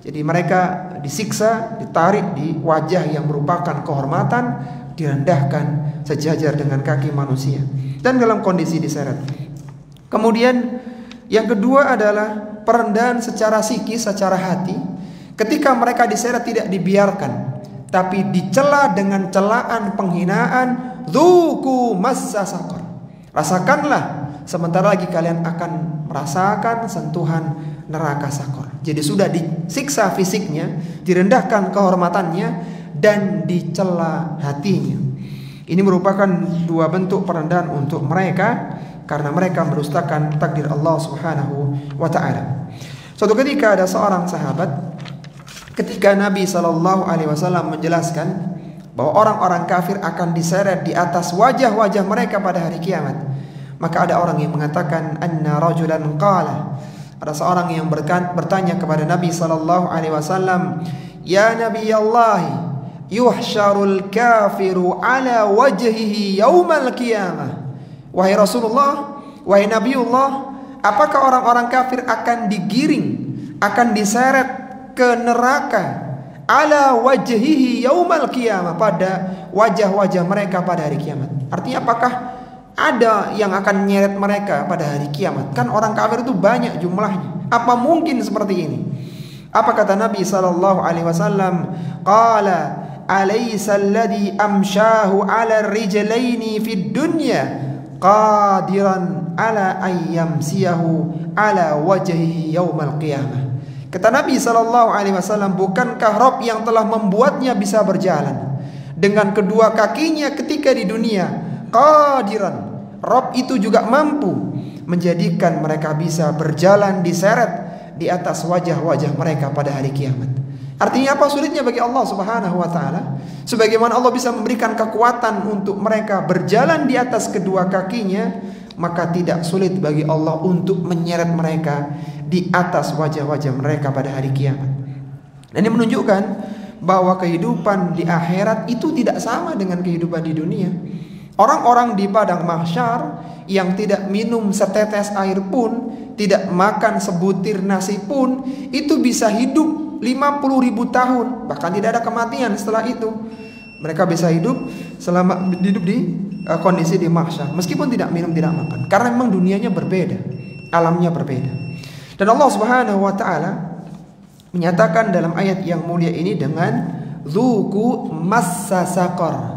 Speaker 4: Jadi mereka disiksa, ditarik di wajah yang merupakan kehormatan, direndahkan sejajar dengan kaki manusia, dan dalam kondisi diseret. Kemudian yang kedua adalah perendahan secara psikis, secara hati. Ketika mereka diseret tidak dibiarkan, tapi dicela dengan celaan penghinaan, dzuku massa saqar. Rasakanlah, sebentar lagi kalian akan merasakan sentuhan neraka saqar. Jadi sudah disiksa fisiknya, direndahkan kehormatannya, dan dicela hatinya. Ini merupakan dua bentuk perendahan untuk mereka karena mereka mendustakan takdir Allah Subhanahu wa taala. Suatu ketika ada seorang sahabat, ketika Nabi SAW menjelaskan bahwa orang-orang kafir akan diseret di atas wajah-wajah mereka pada hari kiamat, maka ada orang yang mengatakan anna rajulan qala, ada seorang yang bertanya kepada Nabi SAW, ya Nabi Allah, yuhsyarul kafiru ala wajhihi yaumal qiyamah. Wahai Rasulullah, wahai Nabiullah, apakah orang-orang kafir akan digiring, akan diseret ke neraka ala wajhihi yaumal qiyamah, pada wajah-wajah mereka pada hari kiamat? Artinya apakah ada yang akan nyeret mereka pada hari kiamat? Kan orang kafir itu banyak jumlahnya. Apa mungkin seperti ini? Apa kata Nabi SAW? Qala alaysa alladhi amshahu ala rijlaini fid dunya qadiran ala ayyamsiyahu ala wajhihi yaumal qiyamah. Kata Nabi SAW, bukankah Rabb yang telah membuatnya bisa berjalan dengan kedua kakinya ketika di dunia? Qadiran, Rabb itu juga mampu menjadikan mereka bisa berjalan diseret di atas wajah-wajah mereka pada hari kiamat. Artinya apa sulitnya bagi Allah Subhanahu wa taala? Sebagaimana Allah bisa memberikan kekuatan untuk mereka berjalan di atas kedua kakinya, maka tidak sulit bagi Allah untuk menyeret mereka di atas wajah-wajah mereka pada hari kiamat. Dan ini menunjukkan bahwa kehidupan di akhirat itu tidak sama dengan kehidupan di dunia. Orang-orang di padang mahsyar yang tidak minum setetes air pun, tidak makan sebutir nasi pun, itu bisa hidup 50.000 tahun, bahkan tidak ada kematian setelah itu. Mereka bisa hidup selama hidup di kondisi di mahsyar, meskipun tidak minum, tidak makan, karena memang dunianya berbeda, alamnya berbeda. Dan Allah Subhanahu wa taala menyatakan dalam ayat yang mulia ini dengan dzuqu massa saqar.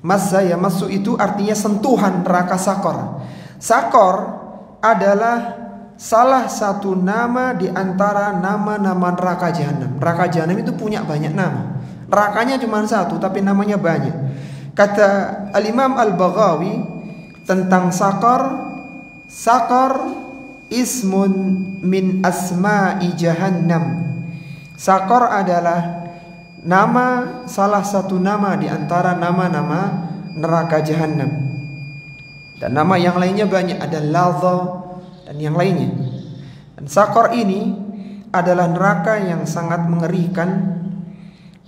Speaker 4: Massa ya masuk itu artinya sentuhan neraka sakor. Sakor adalah salah satu nama di antara nama-nama neraka jahanam. Neraka jahanam itu punya banyak nama. Nerakanya cuma satu tapi namanya banyak. Kata Al-Imam Al-Baghawi tentang sakor, sakor ismun min asma'i jahannam. Sakor adalah nama, salah satu nama di antara nama-nama neraka jahanam. Dan nama yang lainnya banyak, ada ladha dan yang lainnya. Dan sakor ini adalah neraka yang sangat mengerikan,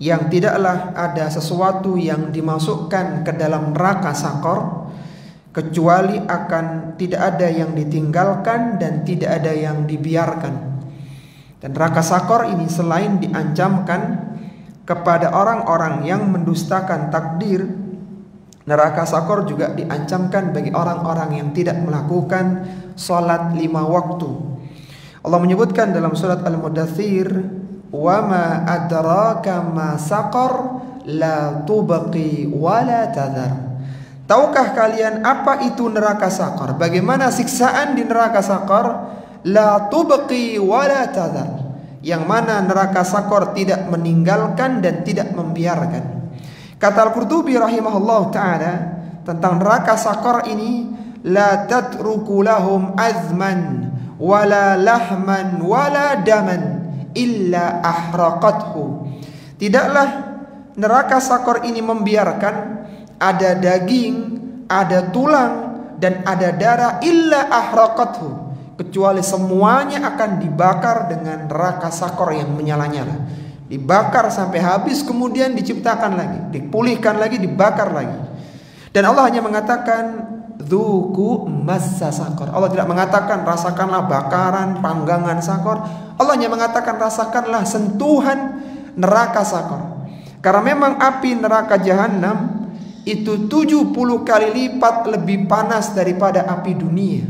Speaker 4: yang tidaklah ada sesuatu yang dimasukkan ke dalam neraka sakor kecuali akan tidak ada yang ditinggalkan dan tidak ada yang dibiarkan. Dan neraka sakor ini selain diancamkan kepada orang-orang yang mendustakan takdir, neraka sakor juga diancamkan bagi orang-orang yang tidak melakukan salat 5 waktu. Allah menyebutkan dalam surat Al-Mudaththir, wa ma adraka ma saqar la tubqi wa la tadhar. Tahukah kalian apa itu neraka sakor? Bagaimana siksaan di neraka sakor? La tubqi wa la tadhar, yang mana neraka sakor tidak meninggalkan dan tidak membiarkan. Kata Al-Qurtubi rahimahullah ta'ala tentang neraka sakor ini, la tatruku lahum azman wala lahman wala daman illa ahraqathu. Tidaklah neraka sakor ini membiarkan ada daging, ada tulang dan ada darah, illa ahraqathu, kecuali semuanya akan dibakar dengan neraka sakor yang menyala-nyala. Dibakar sampai habis, kemudian diciptakan lagi, dipulihkan lagi, dibakar lagi. Dan Allah hanya mengatakan dzuqu massa sakor. Allah tidak mengatakan rasakanlah bakaran, panggangan sakor. Allah hanya mengatakan rasakanlah sentuhan neraka sakor. Karena memang api neraka jahanam itu 70 kali lipat lebih panas daripada api dunia.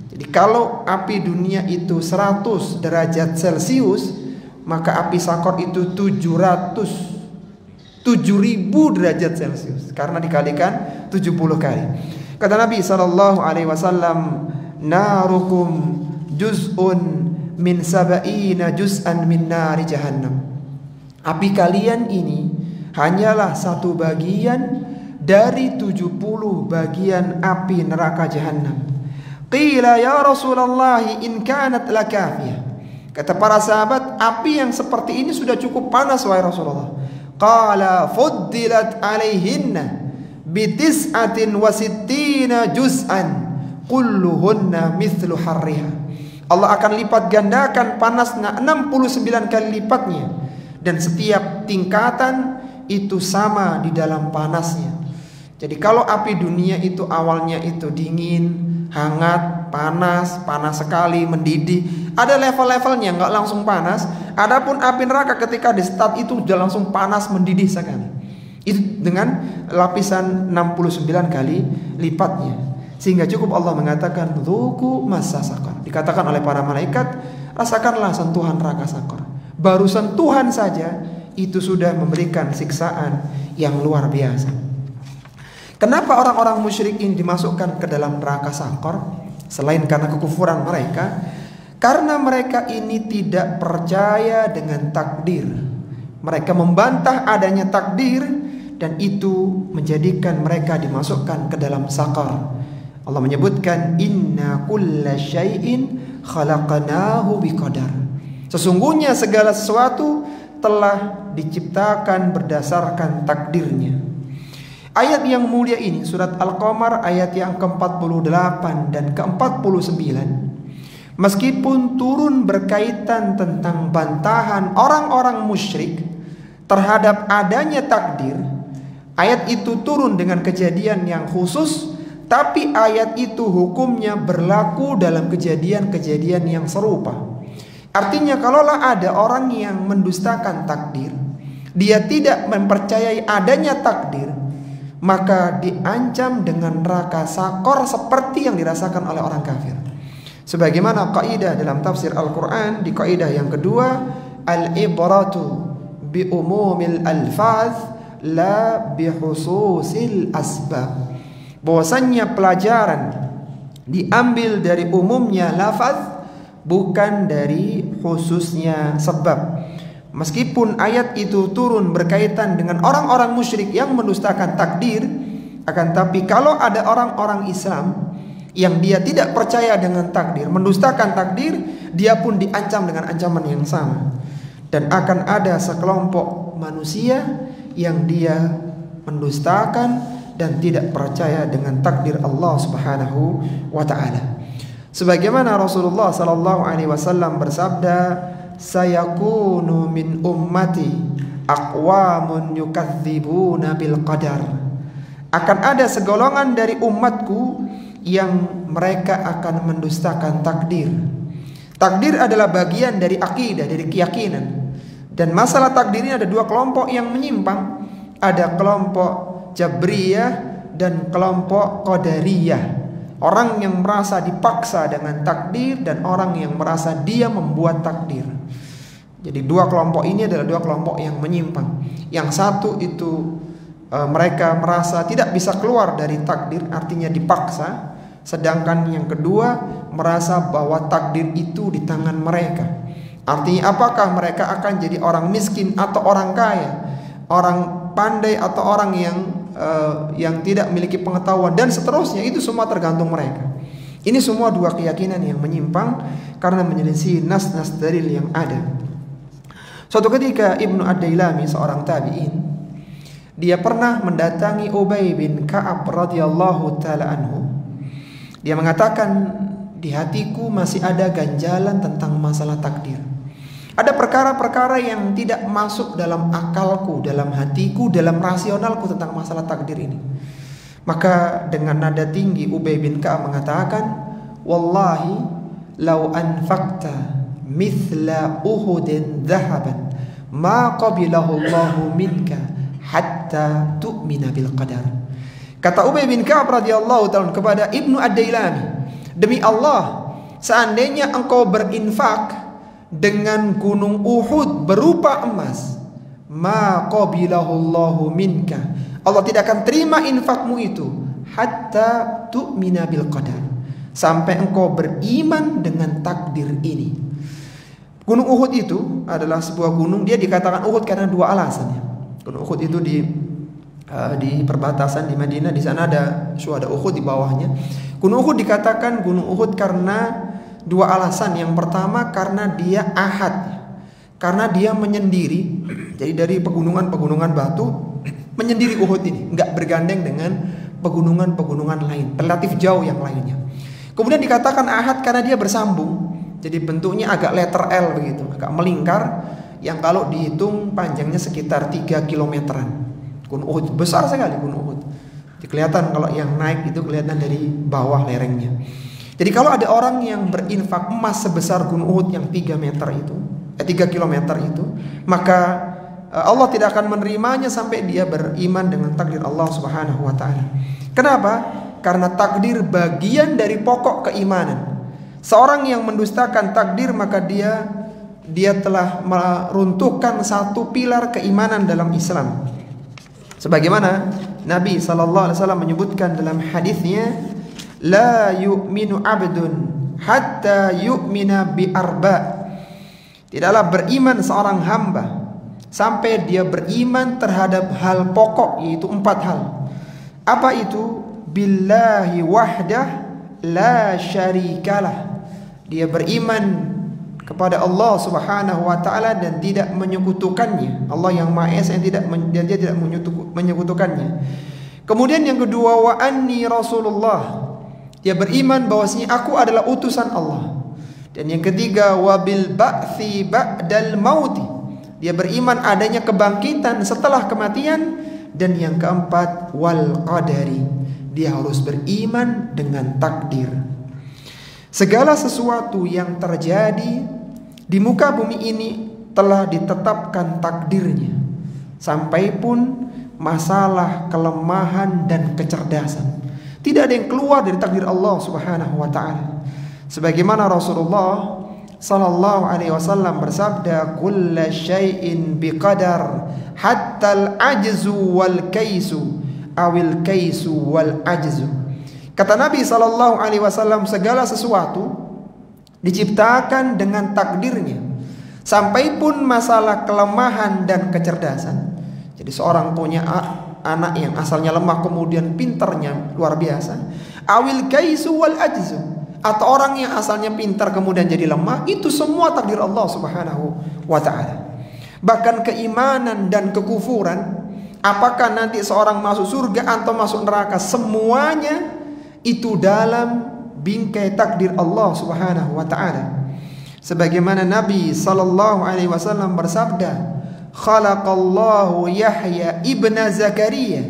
Speaker 4: Jadi kalau api dunia itu 100 derajat Celcius, maka api sakor itu 7.000 derajat Celcius, karena dikalikan 70 kali. Kata Nabi SAW, narukum juz'un min sab'ina juz'an min nari jahannam. Api kalian ini hanyalah satu bagian dari 70 bagian api neraka Jahannam. Qila ya Rasulullah in kanat lakafiyah. Kata para sahabat, api yang seperti ini sudah cukup panas wahai Rasulullah. Qala fuddilat alaihinna bitis'atin wa sittina juz'an kulluhunna mithlu harriha. Allah akan lipat gandakan panasnya 69 kali lipatnya, dan setiap tingkatan itu sama di dalam panasnya. Jadi kalau api dunia itu awalnya itu dingin, hangat, panas, panas sekali, mendidih, ada level-levelnya, nggak langsung panas. Adapun api neraka ketika di start itu sudah langsung panas, mendidih sekali. Itu dengan lapisan 69 kali lipatnya. Sehingga cukup Allah mengatakan dzuqu massa saqar. Dikatakan oleh para malaikat, rasakanlah sentuhan neraka sakor. Baru sentuhan saja itu sudah memberikan siksaan yang luar biasa. Kenapa orang-orang musyrik ini dimasukkan ke dalam neraka sakor? Selain karena kekufuran mereka, karena mereka ini tidak percaya dengan takdir. Mereka membantah adanya takdir, dan itu menjadikan mereka dimasukkan ke dalam sakor. Allah menyebutkan inna kulla syai'in khalaqnahu biqadar. Sesungguhnya segala sesuatu telah diciptakan berdasarkan takdirnya. Ayat yang mulia ini surat Al-Qamar ayat yang ke-48 dan ke-49, meskipun turun berkaitan tentang bantahan orang-orang musyrik terhadap adanya takdir, ayat itu turun dengan kejadian yang khusus, tapi ayat itu hukumnya berlaku dalam kejadian-kejadian yang serupa. Artinya kalaulah ada orang yang mendustakan takdir, dia tidak mempercayai adanya takdir, maka diancam dengan neraka sakor seperti yang dirasakan oleh orang kafir. Sebagaimana kaidah dalam tafsir Al-Quran di kaidah yang kedua, al-ibratu bi umumil alfaz la bi khususil asbab. Bahwasannya pelajaran diambil dari umumnya lafaz, bukan dari khususnya sebab. Meskipun ayat itu turun berkaitan dengan orang-orang musyrik yang mendustakan takdir, akan tapi kalau ada orang-orang Islam yang dia tidak percaya dengan takdir, mendustakan takdir, dia pun diancam dengan ancaman yang sama. Dan akan ada sekelompok manusia yang dia mendustakan dan tidak percaya dengan takdir Allah Subhanahu wa taala. Sebagaimana Rasulullah sallallahu alaihi wasallam bersabda, sayakunu min ummati aqwamun yukadzibuna bil qadar. Akan ada segolongan dari umatku yang mereka akan mendustakan takdir. Takdir adalah bagian dari akidah, dari keyakinan. Dan masalah takdir ini ada dua kelompok yang menyimpang. Ada kelompok Jabriyah dan kelompok Qadariyah. Orang yang merasa dipaksa dengan takdir dan orang yang merasa dia membuat takdir. Jadi dua kelompok ini adalah dua kelompok yang menyimpang. Yang satu itu mereka merasa tidak bisa keluar dari takdir, artinya dipaksa. Sedangkan yang kedua merasa bahwa takdir itu di tangan mereka. Artinya apakah mereka akan jadi orang miskin atau orang kaya, orang pandai atau orang yang tidak memiliki pengetahuan dan seterusnya, itu semua tergantung mereka. Ini semua dua keyakinan yang menyimpang karena menyelisih nas-nas dalil yang ada. Suatu ketika Ibnu Ad-Dailami, seorang tabi'in, dia pernah mendatangi Ubay bin Ka'ab radhiyallahu taala anhu. Dia mengatakan, di hatiku masih ada ganjalan tentang masalah takdir. Ada perkara-perkara yang tidak masuk dalam akalku, dalam hatiku, dalam rasionalku tentang masalah takdir ini. Maka dengan nada tinggi Ubay bin Ka'ab mengatakan, wallahi law anfaqta mithla Uhudin dhahaban ma qabilahu Allahu minka hatta tu'mina bil qadar. Kata Ubay bin Ka'ab radhiyallahu ta'ala kepada Ibnu Ad-Dailami, demi Allah, seandainya engkau berinfak dengan gunung Uhud berupa emas, ma qabilahu Allahu minka, Allah tidak akan terima infakmu itu hatta tu'mina bil qadar, sampai engkau beriman dengan takdir ini. Gunung Uhud itu adalah sebuah gunung, dia dikatakan Uhud karena dua alasannya. Gunung Uhud itu di perbatasan di Madinah. Di sana ada Syuhada Uhud di bawahnya. Gunung Uhud dikatakan Gunung Uhud karena dua alasan. Yang pertama karena dia ahad, karena dia menyendiri. Jadi dari pegunungan-pegunungan batu menyendiri Uhud ini, nggak bergandeng dengan pegunungan-pegunungan lain, relatif jauh yang lainnya. Kemudian dikatakan ahad karena dia bersambung. Jadi bentuknya agak letter L begitu, agak melingkar, yang kalau dihitung panjangnya sekitar 3 kilometeran. Gunung Uhud besar sekali Gunung Uhud. Jadi kelihatan kalau yang naik itu kelihatan dari bawah lerengnya. Jadi kalau ada orang yang berinfak emas sebesar Gunung Uhud yang 3 kilometer itu, maka Allah tidak akan menerimanya sampai dia beriman dengan takdir Allah Subhanahu wa taala. Kenapa? Karena takdir bagian dari pokok keimanan. Seorang yang mendustakan takdir maka dia telah meruntuhkan satu pilar keimanan dalam Islam. Sebagaimana Nabi SAW menyebutkan dalam hadisnya, la yu'minu abdun hatta yu'mina bi arba. Tidaklah beriman seorang hamba sampai dia beriman terhadap hal pokok, yaitu 4 hal. Apa itu? Billahi wahdah la syarikalah. Dia beriman kepada Allah Subhanahu wa taala dan tidak menyekutukannya. Allah yang Maha Esa yang dia tidak menyekutukannya. Kemudian yang kedua, wa anni Rasulullah. Dia beriman bahwasanya aku adalah utusan Allah. Dan yang ketiga, wa bil ba'tsi ba'dal mauti. Dia beriman adanya kebangkitan setelah kematian. Dan yang keempat, wal qadari. Dia harus beriman dengan takdir. Segala sesuatu yang terjadi di muka bumi ini telah ditetapkan takdirnya. Sampai pun masalah kelemahan dan kecerdasan, tidak ada yang keluar dari takdir Allah Subhanahu wa taala. Sebagaimana Rasulullah sallallahu alaihi wasallam bersabda, kullu syai'in biqadar hatta al-ajzu wal kaisu awil kaisu wal ajzu. Kata Nabi SAW, segala sesuatu diciptakan dengan takdirnya, sampai pun masalah kelemahan dan kecerdasan. Jadi seorang punya anak yang asalnya lemah kemudian pintarnya luar biasa, awil kaisu wal ajzu, atau orang yang asalnya pintar kemudian jadi lemah, itu semua takdir Allah Subhanahu wa taala. Bahkan keimanan dan kekufuran, apakah nanti seorang masuk surga atau masuk neraka, semuanya itu dalam bingkai takdir Allah Subhanahu wa taala. Sebagaimana Nabi sallallahu alaihi wasallam bersabda, khalaqallahu Yahya ibn Zakaria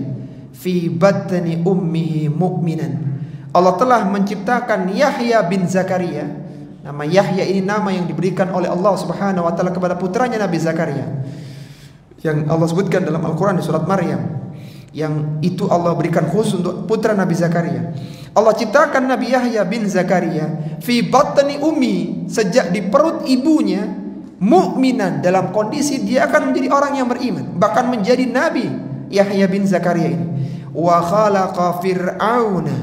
Speaker 4: fi batni ummihi mu'minan. Allah telah menciptakan Yahya bin Zakaria. Nama Yahya ini nama yang diberikan oleh Allah Subhanahu wa taala kepada putranya Nabi Zakaria, yang Allah sebutkan dalam Al-Quran di surat Maryam. Yang itu Allah berikan khusus untuk putra Nabi Zakaria. Allah ciptakan Nabi Yahya bin Zakaria fi batni ummi, sejak di perut ibunya, mukminan, dalam kondisi dia akan menjadi orang yang beriman, bahkan menjadi nabi. Yahya bin Zakaria ini, wa khalaqa fir'auna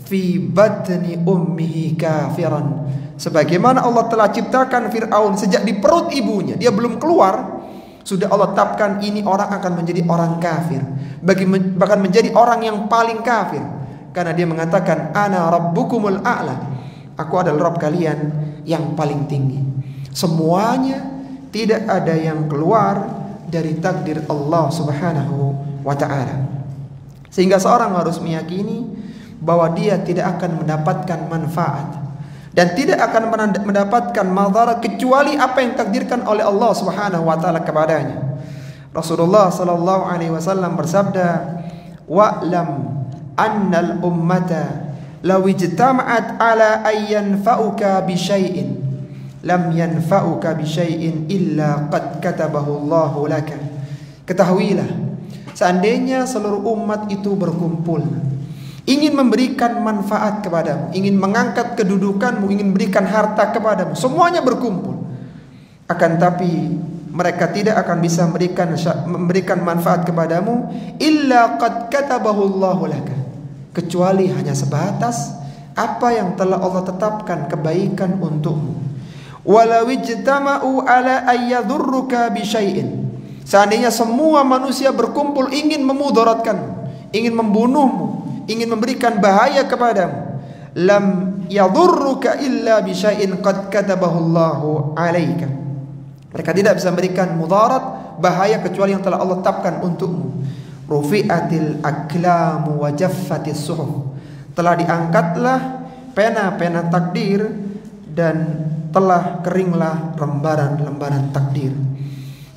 Speaker 4: fi batni ummihi kafiran. Sebagaimana Allah telah ciptakan Fir'aun sejak di perut ibunya, dia belum keluar, sudah Allah tetapkan ini orang akan menjadi orang kafir, bahkan menjadi orang yang paling kafir, karena dia mengatakan ana rabbukumul a'la, aku adalah Rabb kalian yang paling tinggi. Semuanya tidak ada yang keluar dari takdir Allah Subhanahu wa ta'ala. Sehingga seorang harus meyakini bahwa dia tidak akan mendapatkan manfaat dan tidak akan mendapatkan madarat kecuali apa yang takdirkan oleh Allah Subhanahu wa taala kepadanya. Rasulullah sallallahu alaihi wasallam bersabda, wa'lam annal ummata law ijtama'at ala ay yanfa'uka bi syai'in lam yanfa'uka bi syai'in illa qad katabahu Allahu laka. Ketahuilah, seandainya seluruh umat itu berkumpul ingin memberikan manfaat kepadamu, ingin mengangkat kedudukanmu, ingin berikan harta kepadamu, semuanya berkumpul, akan tapi mereka tidak akan bisa memberikan manfaat kepadamu illa qad katabahu Allahu laka, kecuali hanya sebatas apa yang telah Allah tetapkan kebaikan untukmu. Walau ijtama'u ala ayyadurruka bi syai'in, Seandainya semua manusia berkumpul ingin memudaratkan, ingin membunuhmu, ingin memberikan bahaya kepadamu, lam yadurruka illa bisyai'in qad katabahu Allahu 'alaika. Mereka tidak bisa memberikan mudarat, bahaya, kecuali yang telah Allah tetapkan untukmu. Rufi'atil aklamu wa jaffatis suhuf. Telah diangkatlah pena-pena takdir dan telah keringlah lembaran-lembaran takdir.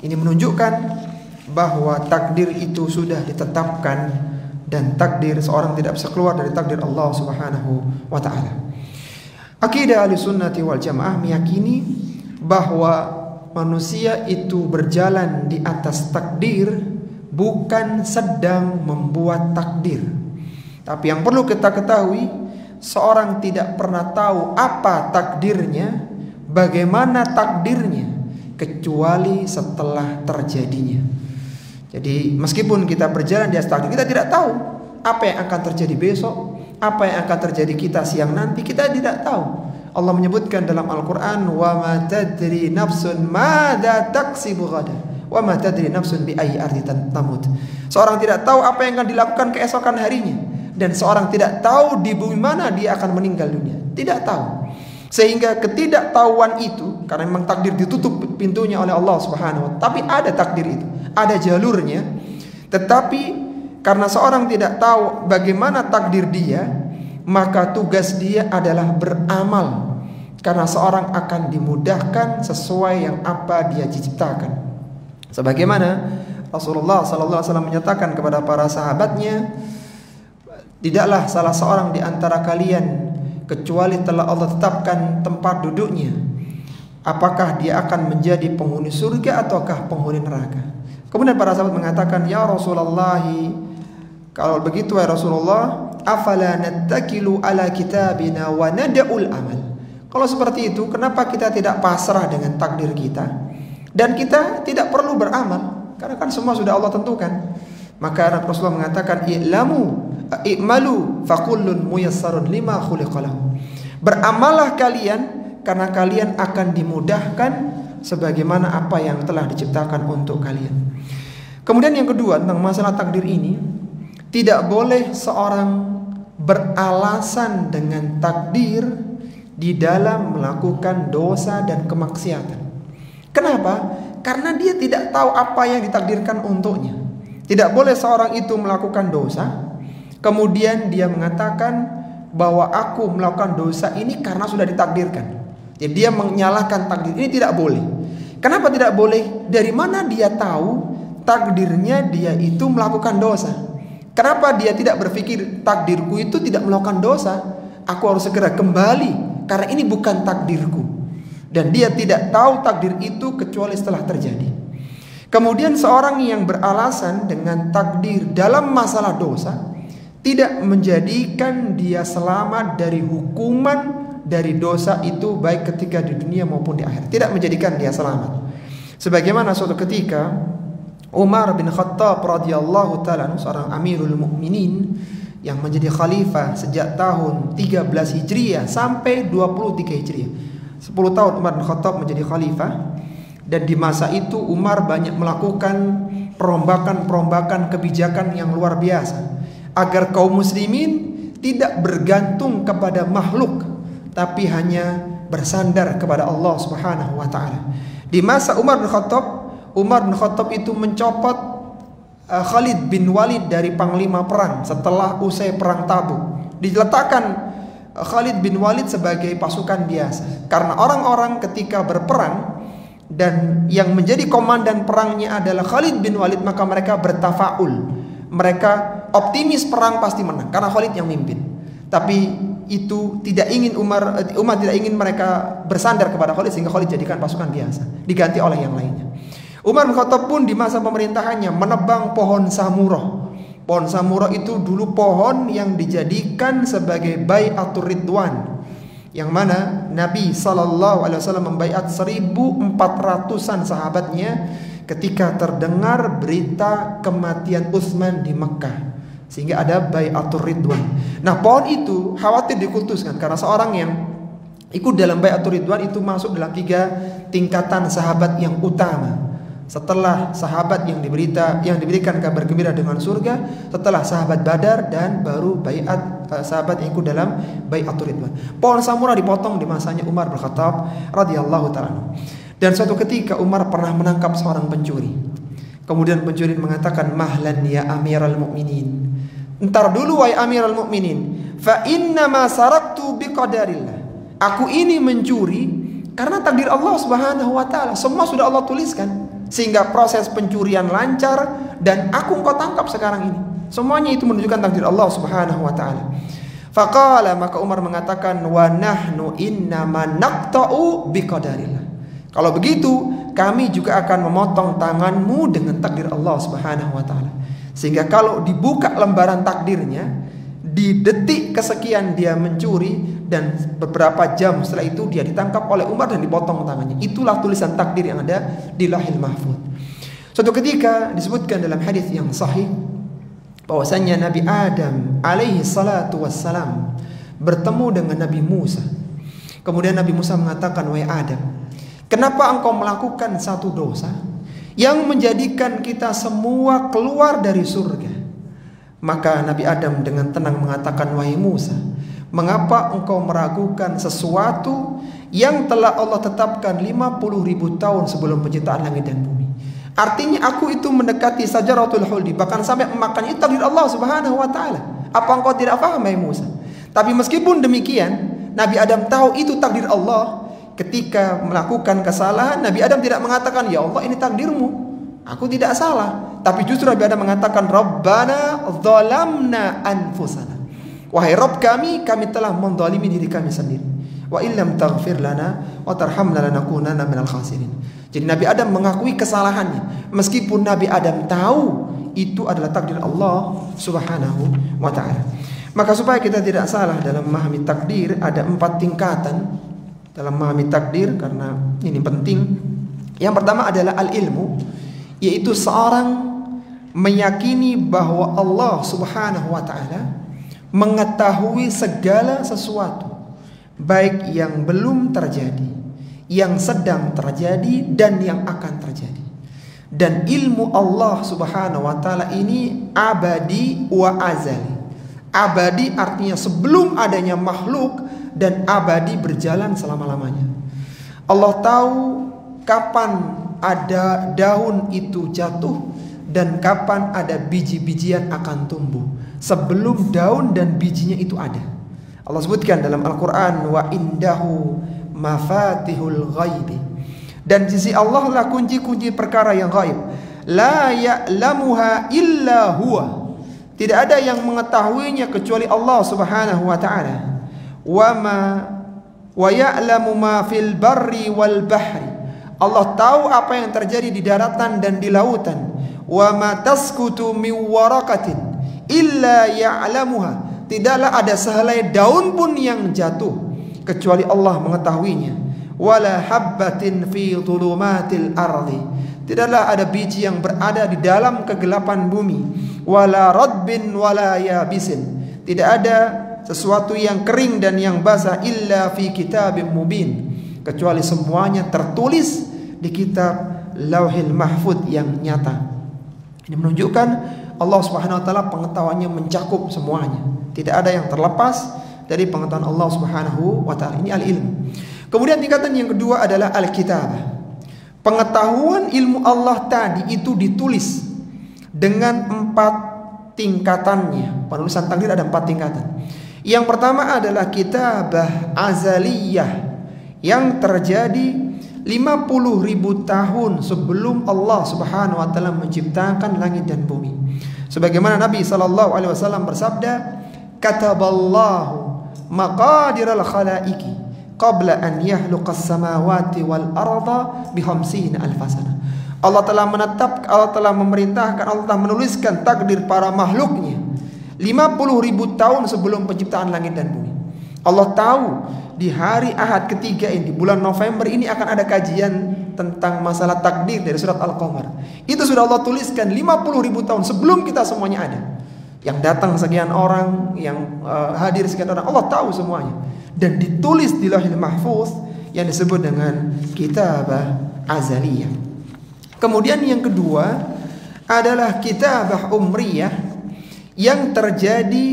Speaker 4: Ini menunjukkan bahwa takdir itu sudah ditetapkan, dan takdir seorang tidak bisa keluar dari takdir Allah Subhanahu wa taala. Akidah Ahlussunnati wal Jamaah meyakini bahwa manusia itu berjalan di atas takdir, bukan sedang membuat takdir. Tapi yang perlu kita ketahui, seorang tidak pernah tahu apa takdirnya, bagaimana takdirnya, kecuali setelah terjadinya. Jadi meskipun kita berjalan di atas takdir, kita tidak tahu apa yang akan terjadi besok, apa yang akan terjadi kita siang nanti, kita tidak tahu. Allah menyebutkan dalam Al-Quran, wa ma tadri nafsun madza taksibu ghadan, wa ma tadri nafsun bi ayyi ardin tamut. Seorang tidak tahu apa yang akan dilakukan keesokan harinya, dan seorang tidak tahu di bumi mana dia akan meninggal dunia. Tidak tahu. Sehingga ketidaktahuan itu, karena memang takdir ditutup pintunya oleh Allah Subhanahu wa taala, tapi ada takdir itu, ada jalurnya. Tetapi karena seorang tidak tahu bagaimana takdir dia, maka tugas dia adalah beramal, karena seorang akan dimudahkan sesuai yang apa dia ciptakan. Sebagaimana Rasulullah SAW menyatakan kepada para sahabatnya, tidaklah salah seorang di antara kalian kecuali telah Allah tetapkan tempat duduknya, apakah dia akan menjadi penghuni surga ataukah penghuni neraka. Kemudian para sahabat mengatakan, ya Rasulullah, kalau begitu ya Rasulullah, afala nattakilu ala kitabina wa nada'ul amal. Kalau seperti itu, kenapa kita tidak pasrah dengan takdir kita dan kita tidak perlu beramal, karena kan semua sudah Allah tentukan. Maka Rasulullah mengatakan, i'malu fakullun muyassarun lima khuliqalahu. Beramallah kalian, karena kalian akan dimudahkan sebagaimana apa yang telah diciptakan untuk kalian. Kemudian yang kedua, tentang masalah takdir ini, tidak boleh seorang beralasan dengan takdir di dalam melakukan dosa dan kemaksiatan. Kenapa? Karena dia tidak tahu apa yang ditakdirkan untuknya. Tidak boleh seorang itu melakukan dosa, kemudian dia mengatakan bahwa aku melakukan dosa ini karena sudah ditakdirkan. Jadi dia menyalahkan takdir. Ini tidak boleh. Kenapa tidak boleh? Dari mana dia tahu takdirnya dia itu melakukan dosa? Kenapa dia tidak berpikir takdirku itu tidak melakukan dosa, aku harus segera kembali karena ini bukan takdirku. Dan dia tidak tahu takdir itu kecuali setelah terjadi. Kemudian seorang yang beralasan dengan takdir dalam masalah dosa tidak menjadikan dia selamat dari hukuman dari dosa itu, baik ketika di dunia maupun di akhirat. Tidak menjadikan dia selamat. Sebagaimana suatu ketika Umar bin Khattab radhiyallahu ta'ala, seorang Amirul Mukminin yang menjadi khalifah sejak tahun 13 Hijriah sampai 23 Hijriah. 10 tahun Umar bin Khattab menjadi khalifah. Dan di masa itu Umar banyak melakukan perombakan-perombakan kebijakan yang luar biasa, agar kaum muslimin tidak bergantung kepada makhluk, tapi hanya bersandar kepada Allah Subhanahu wa taala. Di masa Umar bin Khattab itu mencopot Khalid bin Walid dari panglima perang setelah usai perang Tabuk. Diletakkan Khalid bin Walid sebagai pasukan biasa, karena orang-orang ketika berperang dan yang menjadi komandan perangnya adalah Khalid bin Walid, maka mereka bertafaul. Mereka optimis perang pasti menang karena Khalid yang mimpin. Tapi itu tidak ingin Umar tidak ingin mereka bersandar kepada Khalid, sehingga Khalid jadikan pasukan biasa, diganti oleh yang lainnya. Umar bin Khattab pun di masa pemerintahannya menebang pohon samurah. Pohon samurah itu dulu pohon yang dijadikan sebagai bai'atur ridwan, yang mana Nabi SAW membaiat 1.400-an sahabatnya ketika terdengar berita kematian Utsman di Mekah, sehingga ada bai'atur ridwan. Nah, pohon itu khawatir dikultuskan karena seorang yang ikut dalam bai'atur ridwan itu masuk dalam 3 tingkatan sahabat yang utama. Setelah sahabat yang diberikan kabar gembira dengan surga, setelah sahabat Badar, dan baru sahabat yang ikut dalam bai'atur ridwan. Pohon samura dipotong di masanya Umar bin Khattab radhiyallahu taala. Dan suatu ketika Umar pernah menangkap seorang pencuri. Kemudian pencuri mengatakan, "Mahlan ya Amiral Mukminin." Entar dulu wahai Amiral Mukminin, fa inna ma saraktu biqadarillah. Aku ini mencuri karena takdir Allah Subhanahu wa taala. Semua sudah Allah tuliskan sehingga proses pencurian lancar dan aku engkau tangkap sekarang ini. Semuanya itu menunjukkan takdir Allah Subhanahu wa taala. Faqala, maka Umar mengatakan, "Wa nahnu innama naqta'u biqadarillah." Kalau begitu, kami juga akan memotong tanganmu dengan takdir Allah Subhanahu wa taala. Sehingga kalau dibuka lembaran takdirnya, di detik kesekian dia mencuri dan beberapa jam setelah itu dia ditangkap oleh Umar dan dipotong tangannya. Itulah tulisan takdir yang ada di Lauhil Mahfuz. Suatu ketika disebutkan dalam hadis yang sahih bahwasanya Nabi Adam alaihi salatu wassalam bertemu dengan Nabi Musa. Kemudian Nabi Musa mengatakan, "Wahai Adam, kenapa engkau melakukan satu dosa yang menjadikan kita semua keluar dari surga?" Maka Nabi Adam dengan tenang mengatakan, "Wahai Musa, mengapa engkau meragukan sesuatu yang telah Allah tetapkan 50.000 tahun sebelum penciptaan langit dan bumi? Artinya aku itu mendekati Sajaratul Khuldi, bahkan sampai memakan itu takdir Allah Subhanahu wa taala. Apa engkau tidak paham, wahai Musa?" Tapi meskipun demikian, Nabi Adam tahu itu takdir Allah. Ketika melakukan kesalahan, Nabi Adam tidak mengatakan, "Ya Allah, ini takdirmu, aku tidak salah." Tapi justru Nabi Adam mengatakan, "Rabbana zalamna anfusana." Wahai Rabb kami telah menzalimi diri kami sendiri. Wa illam taghfir lana wa tarhamna lanakunanna minal khasirin. Jadi Nabi Adam mengakui kesalahannya, meskipun Nabi Adam tahu itu adalah takdir Allah Subhanahu wa taala. Maka supaya kita tidak salah dalam memahami takdir, ada 4 tingkatan dalam memahami takdir, karena ini penting. Yang pertama adalah al-ilmu, yaitu seorang meyakini bahwa Allah Subhanahu wa taala mengetahui segala sesuatu, baik yang belum terjadi, yang sedang terjadi, dan yang akan terjadi. Dan ilmu Allah Subhanahu wa taala ini abadi wa azali. Abadi artinya sebelum adanya makhluk, dan abadi berjalan selama-lamanya. Allah tahu kapan ada daun itu jatuh dan kapan ada biji-bijian akan tumbuh sebelum daun dan bijinya itu ada. Allah sebutkan dalam Al-Quran, "Wa indahu mafatihul ghaibi." Dan di sisi Allah lah kunci-kunci perkara yang gaib. La ya'lamuha illa huwa. Tidak ada yang mengetahuinya kecuali Allah Subhanahu wa taala. Wa ya'lamu ma fil barri wal bahri. Allah tahu apa yang terjadi di daratan dan di lautan. Wa ma taskutu min waraqatin illa ya'lamuha. Tidaklah ada sehelai daun pun yang jatuh kecuali Allah mengetahuinya. Wala habbatin fi dhulumatil ardi. Tidaklah ada biji yang berada di dalam kegelapan bumi. Wala radbin wala yabisin. Tidak ada sesuatu yang kering dan yang basah illa fi kitabim mubin, kecuali semuanya tertulis di kitab Lauhil Mahfuz yang nyata. Ini menunjukkan Allah Subhanahu wa taala pengetahuannya mencakup semuanya. Tidak ada yang terlepas dari pengetahuan Allah Subhanahu wa taala. Ini al-ilmu. Kemudian tingkatan yang kedua adalah al-kitabah. Pengetahuan ilmu Allah tadi itu ditulis dengan 4 tingkatannya. Penulisan takdir ada 4 tingkatan. Yang pertama adalah kitabah azaliyah yang terjadi 50.000 tahun sebelum Allah Subhanahu wa taala menciptakan langit dan bumi. Sebagaimana Nabi sallallahu alaihi wasallam bersabda, "Kataballahu maqadiral khalaiqi qabla an yahluqas samawati wal arda bi 50 alf sanah." Allah telah menetapkan, Allah telah memerintahkan, Allah telah menuliskan takdir para makhluknya 50.000 tahun sebelum penciptaan langit dan bumi. Allah tahu di hari Ahad ketiga ini, di bulan November ini akan ada kajian tentang masalah takdir dari surat Al-Qamar. Itu sudah Allah tuliskan 50.000 tahun sebelum kita semuanya ada. Yang datang sekian orang, yang hadir sekian orang, Allah tahu semuanya. Dan ditulis di Lauhil Mahfuz yang disebut dengan kitabah azaliyah. Kemudian yang kedua adalah kitabah umriyah yang terjadi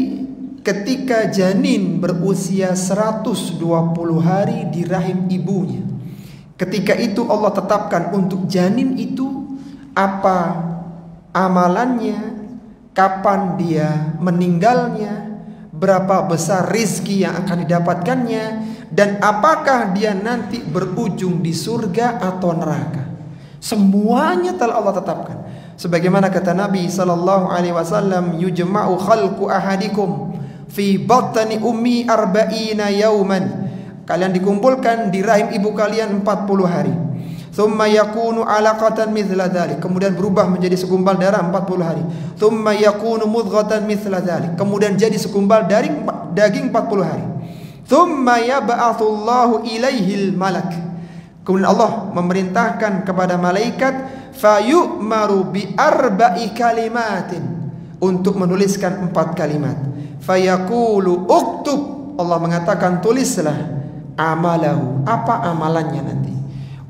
Speaker 4: ketika janin berusia 120 hari di rahim ibunya. Ketika itu Allah tetapkan untuk janin itu apa amalannya, kapan dia meninggalnya, berapa besar rizki yang akan didapatkannya, dan apakah dia nanti berujung di surga atau neraka. Semuanya telah Allah tetapkan. Sebagaimana kata Nabi sallallahu alaihi wasallam, yujma'u khalqu ahadikum fi batni ummi arba'ina yauman. Kalian dikumpulkan di rahim ibu kalian 40 hari. Thumma yakunu alaqatan mithla dhalik. Kemudian berubah menjadi segumpal darah 40 hari. Thumma yakunu mudghatan mithla dhalik. Kemudian jadi segumpal daging 40 hari. Thumma yab'atsullahu ilaihil malak. Kemudian Allah memerintahkan kepada malaikat fayu'maru bi arba'i kalimatin, untuk menuliskan 4 kalimat. Fayaqulu uktub, Allah mengatakan tulislah, amalahu, apa amalannya nanti,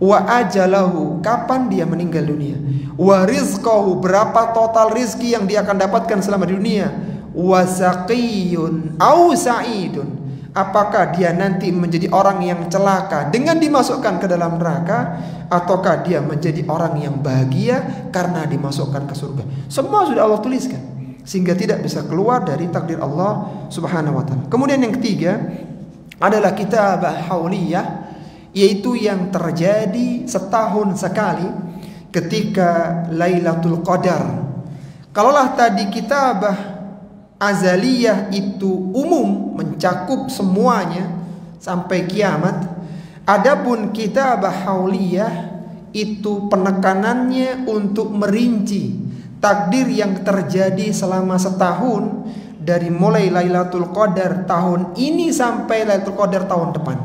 Speaker 4: wa ajalahu, kapan dia meninggal dunia, wa rizqahu, berapa total rizki yang dia akan dapatkan selama di dunia, wa saqiyun au sa'idun, apakah dia nanti menjadi orang yang celaka dengan dimasukkan ke dalam neraka, ataukah dia menjadi orang yang bahagia karena dimasukkan ke surga. Semua sudah Allah tuliskan, sehingga tidak bisa keluar dari takdir Allah subhanahu wa ta'ala. Kemudian yang ketiga adalah kitabah hauliyah, yaitu yang terjadi setahun sekali ketika Lailatul Qadar. Kalaulah tadi kitabah azaliyah itu umum, mencakup semuanya sampai kiamat, adapun kitabah hauliyah itu penekanannya untuk merinci takdir yang terjadi selama setahun, dari mulai Lailatul Qadar tahun ini sampai Lailatul Qadar tahun depan.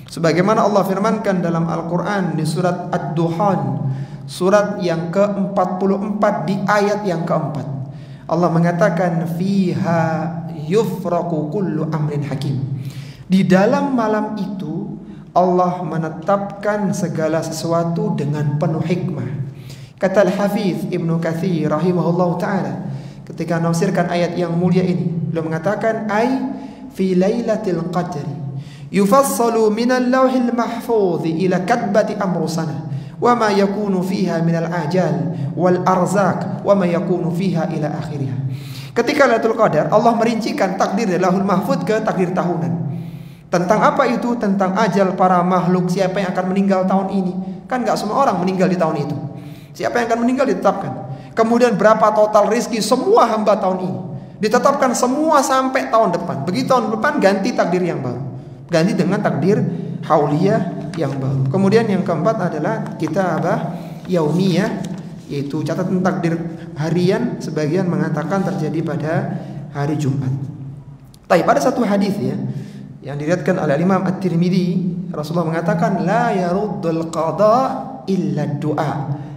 Speaker 4: Sebagaimana Allah firmankan dalam Al-Quran di surat Ad-Duhan, surat yang ke-44 di ayat yang keempat, Allah mengatakan fiha yufraqu kullu amrin hakim. Di dalam malam itu Allah menetapkan segala sesuatu dengan penuh hikmah. Kata Al-Hafidz Ibnu Katsir rahimahullah ta'ala ketika menafsirkan ayat yang mulia ini, beliau mengatakan ay fi lailatul qadri yufassalu minal lawhil mahfuz ila katbati amru sana wa ma yakunu fiha minal ajal wal arzak wa ma yakunu fiha ila akhirih. Ketika Lailatul Qadar, Allah merincikan takdir dari Lauhul Mahfuz ke takdir tahunan. Tentang apa itu? Tentang ajal para makhluk, siapa yang akan meninggal tahun ini. Kan gak semua orang meninggal di tahun itu. Siapa yang akan meninggal ditetapkan. Kemudian berapa total rizki semua hamba tahun ini, ditetapkan semua sampai tahun depan. Begitu tahun depan ganti takdir yang baru, ganti dengan takdir hauliyah yang baru. Kemudian yang keempat adalah kitabah yaumiyah, yaitu catatan takdir harian, sebagian mengatakan terjadi pada hari Jumat. Tapi pada satu hadis ya, yang diriwayatkan oleh Imam At-Tirmidzi, Rasulullah mengatakan la yaruddul qada illa du'a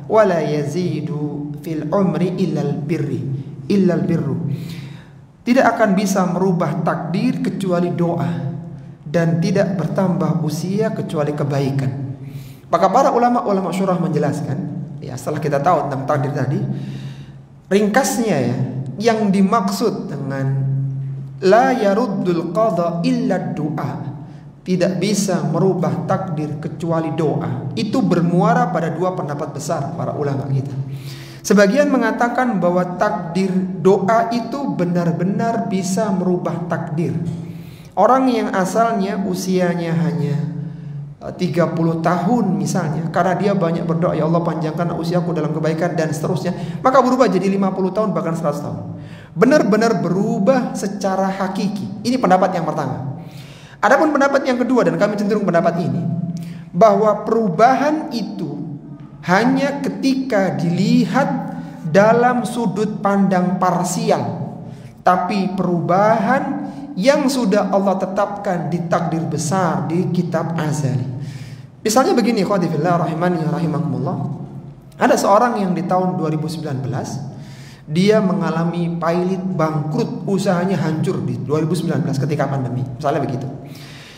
Speaker 4: wa la yazidu fil umri illa al-birru. Tidak akan bisa merubah takdir kecuali doa, dan tidak bertambah usia kecuali kebaikan. Maka para ulama syurah menjelaskan, ya setelah kita tahu tentang takdir tadi, ringkasnya ya, yang dimaksud dengan la yaruddul qada illa du'a, tidak bisa merubah takdir kecuali doa, itu bermuara pada dua pendapat besar para ulama kita. Sebagian mengatakan bahwa takdir doa itu benar-benar bisa merubah takdir. Orang yang asalnya usianya hanya 30 tahun misalnya, karena dia banyak berdoa, ya Allah panjangkan usiaku dalam kebaikan dan seterusnya, maka berubah jadi 50 tahun bahkan 100 tahun. Benar-benar berubah secara hakiki. Ini pendapat yang pertama. Adapun pendapat yang kedua, dan kami cenderung pendapat ini, bahwa perubahan itu hanya ketika dilihat dalam sudut pandang parsial, tapi perubahan yang sudah Allah tetapkan di takdir besar di kitab azali. Misalnya begini, ikhwati fillah rahimani rahimakumullah. Ada seorang yang di tahun 2019 dia mengalami pailit, bangkrut, usahanya hancur di 2019 ketika pandemi. Misalnya begitu.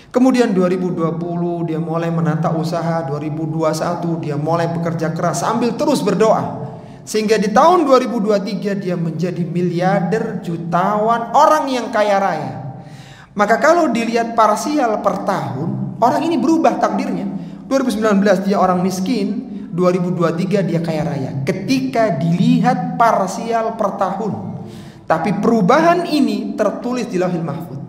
Speaker 4: Kemudian 2020 dia mulai menata usaha, 2021 dia mulai bekerja keras sambil terus berdoa. Sehingga di tahun 2023 dia menjadi miliarder, jutawan, orang yang kaya raya. Maka kalau dilihat parsial per tahun, orang ini berubah takdirnya. 2019 dia orang miskin, 2023 dia kaya raya. Ketika dilihat parsial per tahun. Tapi perubahan ini tertulis di Lauhil Mahfuz.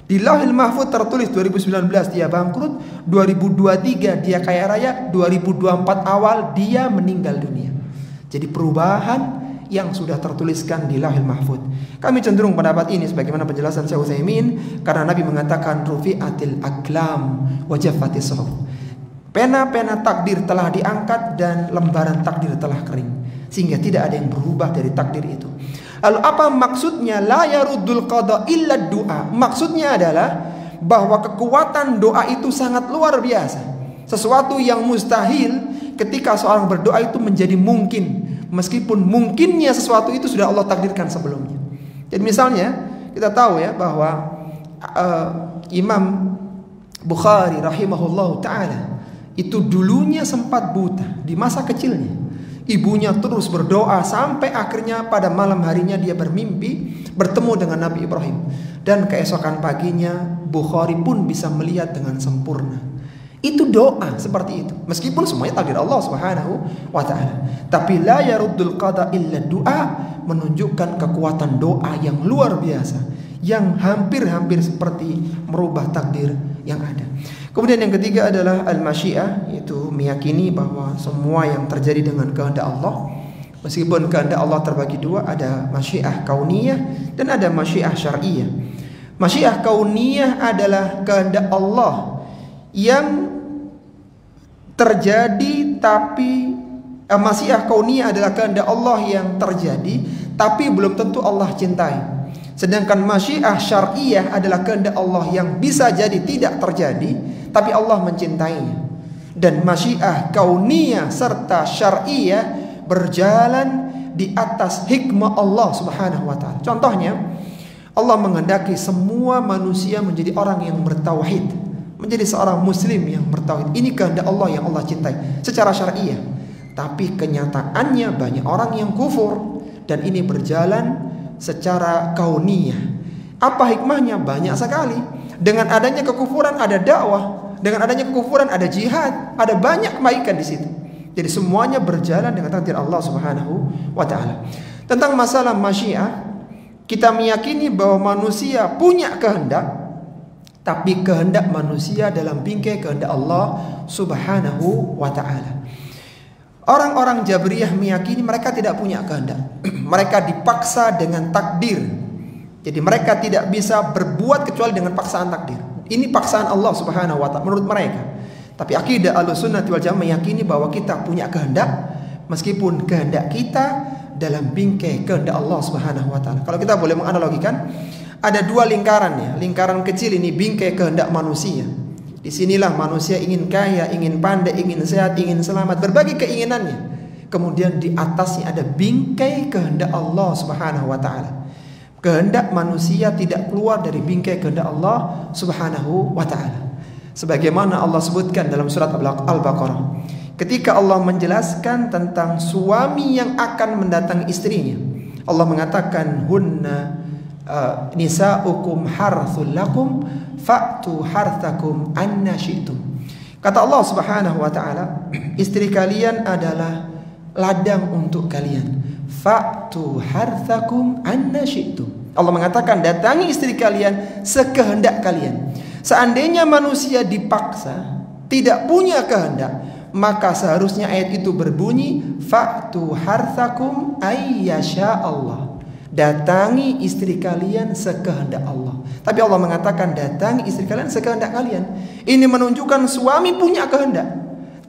Speaker 4: Di Lauhil Mahfuz tertulis 2019 dia bangkrut, 2023 dia kaya raya, 2024 awal dia meninggal dunia. Jadi perubahan yang sudah tertuliskan di Lauhil Mahfuz. Kami cenderung pendapat ini sebagaimana penjelasan Syekh Utsaimin, karena Nabi mengatakan rufi'atil aqlam wa jaffatis suhuf. Pena-pena takdir telah diangkat dan lembaran takdir telah kering, sehingga tidak ada yang berubah dari takdir itu. Lalu apa maksudnya la yaruddul qada illa du'a? Maksudnya adalah bahwa kekuatan doa itu sangat luar biasa. Sesuatu yang mustahil ketika seorang berdoa itu menjadi mungkin, meskipun mungkinnya sesuatu itu sudah Allah takdirkan sebelumnya. Jadi misalnya kita tahu ya bahwa Imam Bukhari rahimahullahu taala itu dulunya sempat buta di masa kecilnya. Ibunya terus berdoa sampai akhirnya pada malam harinya dia bermimpi bertemu dengan Nabi Ibrahim. Dan keesokan paginya Bukhari pun bisa melihat dengan sempurna. Itu doa seperti itu. Meskipun semuanya takdir Allah Subhanahu wa taala. Tapi la yaruddul qada illa du'a menunjukkan kekuatan doa yang luar biasa, yang hampir-hampir seperti merubah takdir yang ada. Kemudian yang ketiga adalah al-masyiah, yaitu meyakini bahwa semua yang terjadi dengan kehendak Allah. Meskipun kehendak Allah terbagi dua, ada masyiah kauniyah dan ada masyiah syar'iyah. Masyiah kauniyah adalah kehendak Allah yang terjadi, tapi masyiah kauniyah adalah kehendak Allah yang terjadi tapi belum tentu Allah cintai. Sedangkan masyiah syar'iyah adalah kehendak Allah yang bisa jadi tidak terjadi tapi Allah mencintainya. Dan masyiah kauniyah serta syar'iyah berjalan di atas hikmah Allah Subhanahu wa taala. Contohnya, Allah menghendaki semua manusia menjadi orang yang bertauhid, menjadi seorang muslim yang bertauhid. Ini kehendak Allah yang Allah cintai secara syar'iyah. Tapi kenyataannya banyak orang yang kufur, dan ini berjalan secara kauniyah. Apa hikmahnya? Banyak sekali. Dengan adanya kekufuran ada dakwah, dengan adanya kekufuran ada jihad, ada banyak kebaikan di situ. Jadi semuanya berjalan dengan takdir Allah Subhanahu wa taala. Tentang masalah masyiah, kita meyakini bahwa manusia punya kehendak, tapi kehendak manusia dalam bingkai kehendak Allah Subhanahu wa taala. Orang-orang Jabriyah meyakini mereka tidak punya kehendak. Mereka dipaksa dengan takdir. Jadi mereka tidak bisa berbuat kecuali dengan paksaan takdir. Ini paksaan Allah Subhanahu wa taala menurut mereka. Tapi akidah Ahlussunnah wal Jamaah meyakini bahwa kita punya kehendak, meskipun kehendak kita dalam bingkai kehendak Allah Subhanahu wa taala. Kalau kita boleh menganalogikan, ada dua lingkaran ya. Lingkaran kecil ini bingkai kehendak manusia. Disinilah manusia ingin kaya, ingin pandai, ingin sehat, ingin selamat, berbagai keinginannya. Kemudian di atasnya ada bingkai kehendak Allah Subhanahu wa taala. Kehendak manusia tidak keluar dari bingkai kehendak Allah Subhanahu wa taala. Sebagaimana Allah sebutkan dalam surat Al-Baqarah, ketika Allah menjelaskan tentang suami yang akan mendatangi istrinya, Allah mengatakan hunna nisa'ukum harthul lakum fa'tu harthakum anna syi'tum. Kata Allah Subhanahu wa taala, istri kalian adalah ladang untuk kalian. Fa'tu harthakum anna syi'tum. Allah mengatakan datangi istri kalian sekehendak kalian. Seandainya manusia dipaksa, tidak punya kehendak, maka seharusnya ayat itu berbunyi fa'tu harthakum ayyasha Allah. Datangi istri kalian sekehendak Allah. Tapi Allah mengatakan datangi istri kalian sekehendak kalian. Ini menunjukkan suami punya kehendak,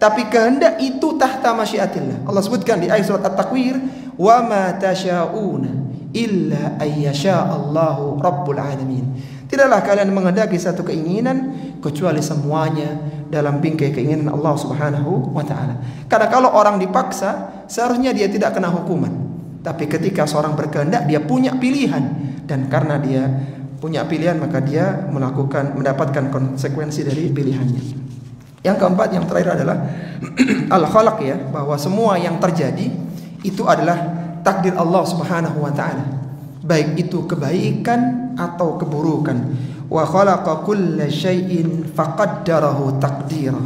Speaker 4: tapi kehendak itu tahta masyiatillah. Allah sebutkan di ayat surat At-Takwir, wa ma tasyauna illa ayyasha Allahu rabbul alamin. Tidaklah kalian menghendaki satu keinginan kecuali semuanya dalam bingkai keinginan Allah Subhanahu wa taala. Karena kalau orang dipaksa, seharusnya dia tidak kena hukuman. Tapi ketika seorang berkehendak, dia punya pilihan, dan karena dia punya pilihan maka dia mendapatkan konsekuensi dari pilihannya. Yang keempat, yang terakhir adalah al-khalaq, ya, bahwa semua yang terjadi itu adalah takdir Allah Subhanahu wa taala, baik itu kebaikan atau keburukan. Wa khalaqa kulla syai'in faqaddarahu taqdira.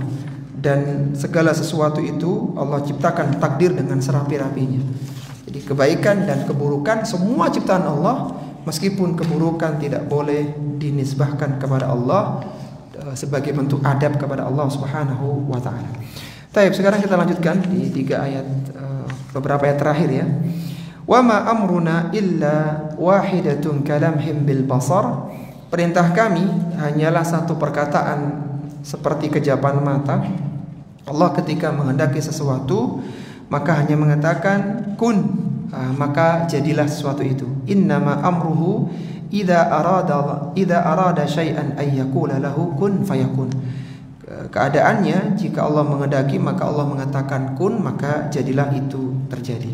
Speaker 4: Dan segala sesuatu itu Allah ciptakan takdir dengan serapi-rapinya. Jadi kebaikan dan keburukan semua ciptaan Allah, meskipun keburukan tidak boleh dinisbahkan kepada Allah sebagai bentuk adab kepada Allah Subhanahu wa taala. Baik, sekarang kita lanjutkan di 3 ayat, beberapa ayat terakhir, ya. Wa ma amruna illa wahidatun kalamhim bil basar. Perintah kami hanyalah satu perkataan seperti kejapan mata. Allah ketika menghendaki sesuatu maka hanya mengatakan kun, maka jadilah sesuatu itu. Innama amruhu idza arada syai'an ay yaqula lahu kun fayakun. Keadaannya jika Allah menghendaki maka Allah mengatakan kun, maka jadilah itu terjadi.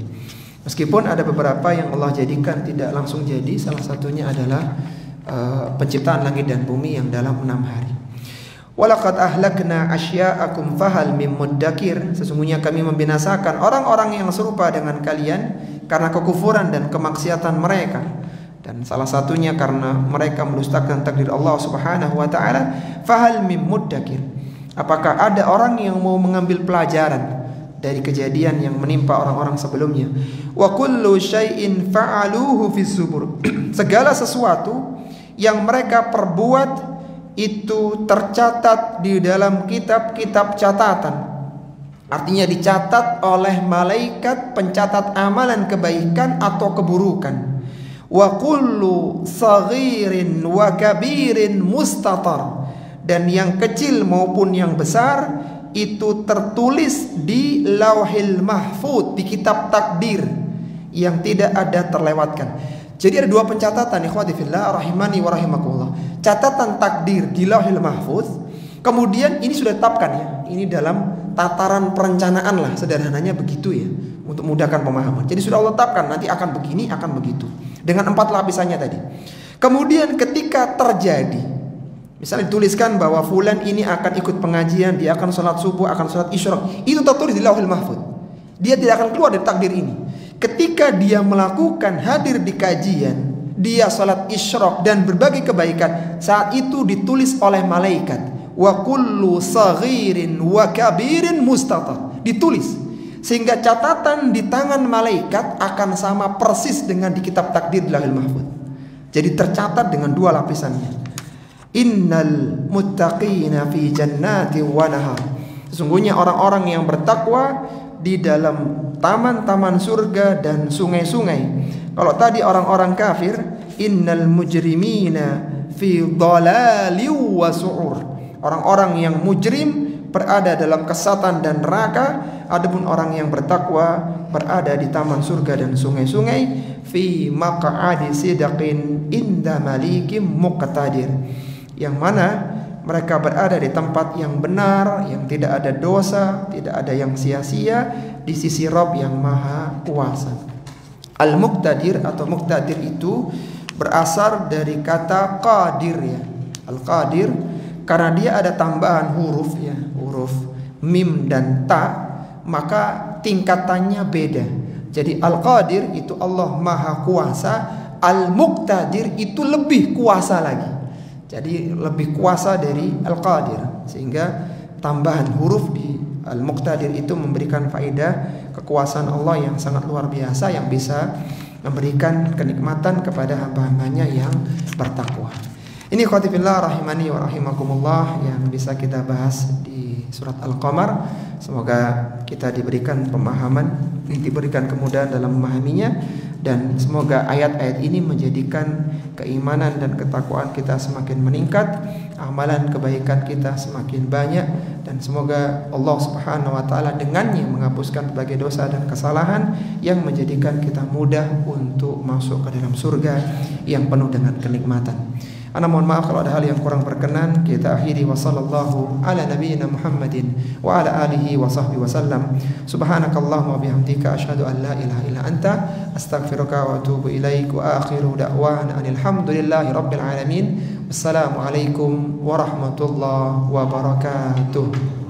Speaker 4: Meskipun ada beberapa yang Allah jadikan tidak langsung jadi, salah satunya adalah penciptaan langit dan bumi yang dalam 6 hari. Walaqad ahlakna asya'akum fahal mim muddakir. Sesungguhnya kami membinasakan orang-orang yang serupa dengan kalian karena kekufuran dan kemaksiatan mereka, dan salah satunya karena mereka mendustakan takdir Allah Subhanahu wa taala. Fahal mim muddakir. Apakah ada orang yang mau mengambil pelajaran dari kejadian yang menimpa orang-orang sebelumnya? Wa kullu syai'in fa'aluhu fis zubur. Segala sesuatu yang mereka perbuat itu tercatat di dalam kitab-kitab catatan. Artinya dicatat oleh malaikat pencatat amalan kebaikan atau keburukan. Wa kullu saghirin wa kabirin mustatar. Dan yang kecil maupun yang besar itu tertulis di Lauhil Mahfuz, di kitab takdir yang tidak ada terlewatkan. Jadi ada 2 pencatatan, ikhwati fillah rahimani wa rahimakumullah. Catatan takdir di Lauhil Mahfuz, kemudian ini sudah ditetapkan, ya. Ini dalam tataran perencanaan lah, sederhananya begitu, ya, untuk mudahkan pemahaman. Jadi sudah Allah tetapkan nanti akan begini, akan begitu, dengan 4 lapisannya tadi. Kemudian ketika terjadi, misalnya dituliskan bahwa fulan ini akan ikut pengajian, dia akan sholat subuh, akan sholat isyraq, itu tertulis di Lauhil Mahfuz. Dia tidak akan keluar dari takdir ini. Ketika dia melakukan hadir di kajian, dia sholat isyraq dan berbagai kebaikan, saat itu ditulis oleh malaikat. Wa kullu saghirin wa kabirin mustatar. Ditulis. Sehingga catatan di tangan malaikat akan sama persis dengan di kitab takdir di Lauhil Mahfuz. Jadi tercatat dengan 2 lapisannya. Innal muttaqina fi jannati wa nahar. Sesungguhnya orang-orang yang bertakwa di dalam taman-taman surga dan sungai-sungai. Kalau tadi orang-orang kafir, innal mujrimina fi dhalali wa su'ur. Orang-orang yang mujrim berada dalam kesesatan dan neraka. Adapun orang yang bertakwa berada di taman surga dan sungai-sungai. Fi maq'adi sidqin inda malikim muqtadir. Yang mana mereka berada di tempat yang benar, yang tidak ada dosa, tidak ada yang sia-sia, di sisi Rabb yang maha kuasa. Al-Muqtadir atau Muqtadir itu berasal dari kata qadir, ya. Al-Qadir karena dia ada tambahan huruf, ya, huruf mim dan ta, maka tingkatannya beda. Jadi Al-Qadir itu Allah maha kuasa, Al-Muqtadir itu lebih kuasa lagi. Jadi lebih kuasa dari Al-Qadir, sehingga tambahan huruf di Al-Muqtadir itu memberikan faedah kekuasaan Allah yang sangat luar biasa, yang bisa memberikan kenikmatan kepada hamba-hambanya yang bertakwa. Ini ikhwati fillah rahimani wa rahimakumullah yang bisa kita bahas di surat Al-Qamar. Semoga kita diberikan pemahaman, diberikan kemudahan dalam memahaminya, dan semoga ayat-ayat ini menjadikan keimanan dan ketakwaan kita semakin meningkat, amalan kebaikan kita semakin banyak, dan semoga Allah Subhanahu wa taala dengannya menghapuskan berbagai dosa dan kesalahan yang menjadikan kita mudah untuk masuk ke dalam surga yang penuh dengan kenikmatan. Ana mohon maaf kalau ada hal yang kurang berkenan. Kita akhiri wa sallallahu ala nabiyyina Muhammadin wa ala alihi wa sahbihi wasallam. Subhanakallahumma wa bihamdika asyhadu an la ilaha illa anta astaghfiruka wa atubu ilaik wa akhiru da'wana anil hamdulillahi rabbil alamin. Wassalamualaikum warahmatullahi wabarakatuh.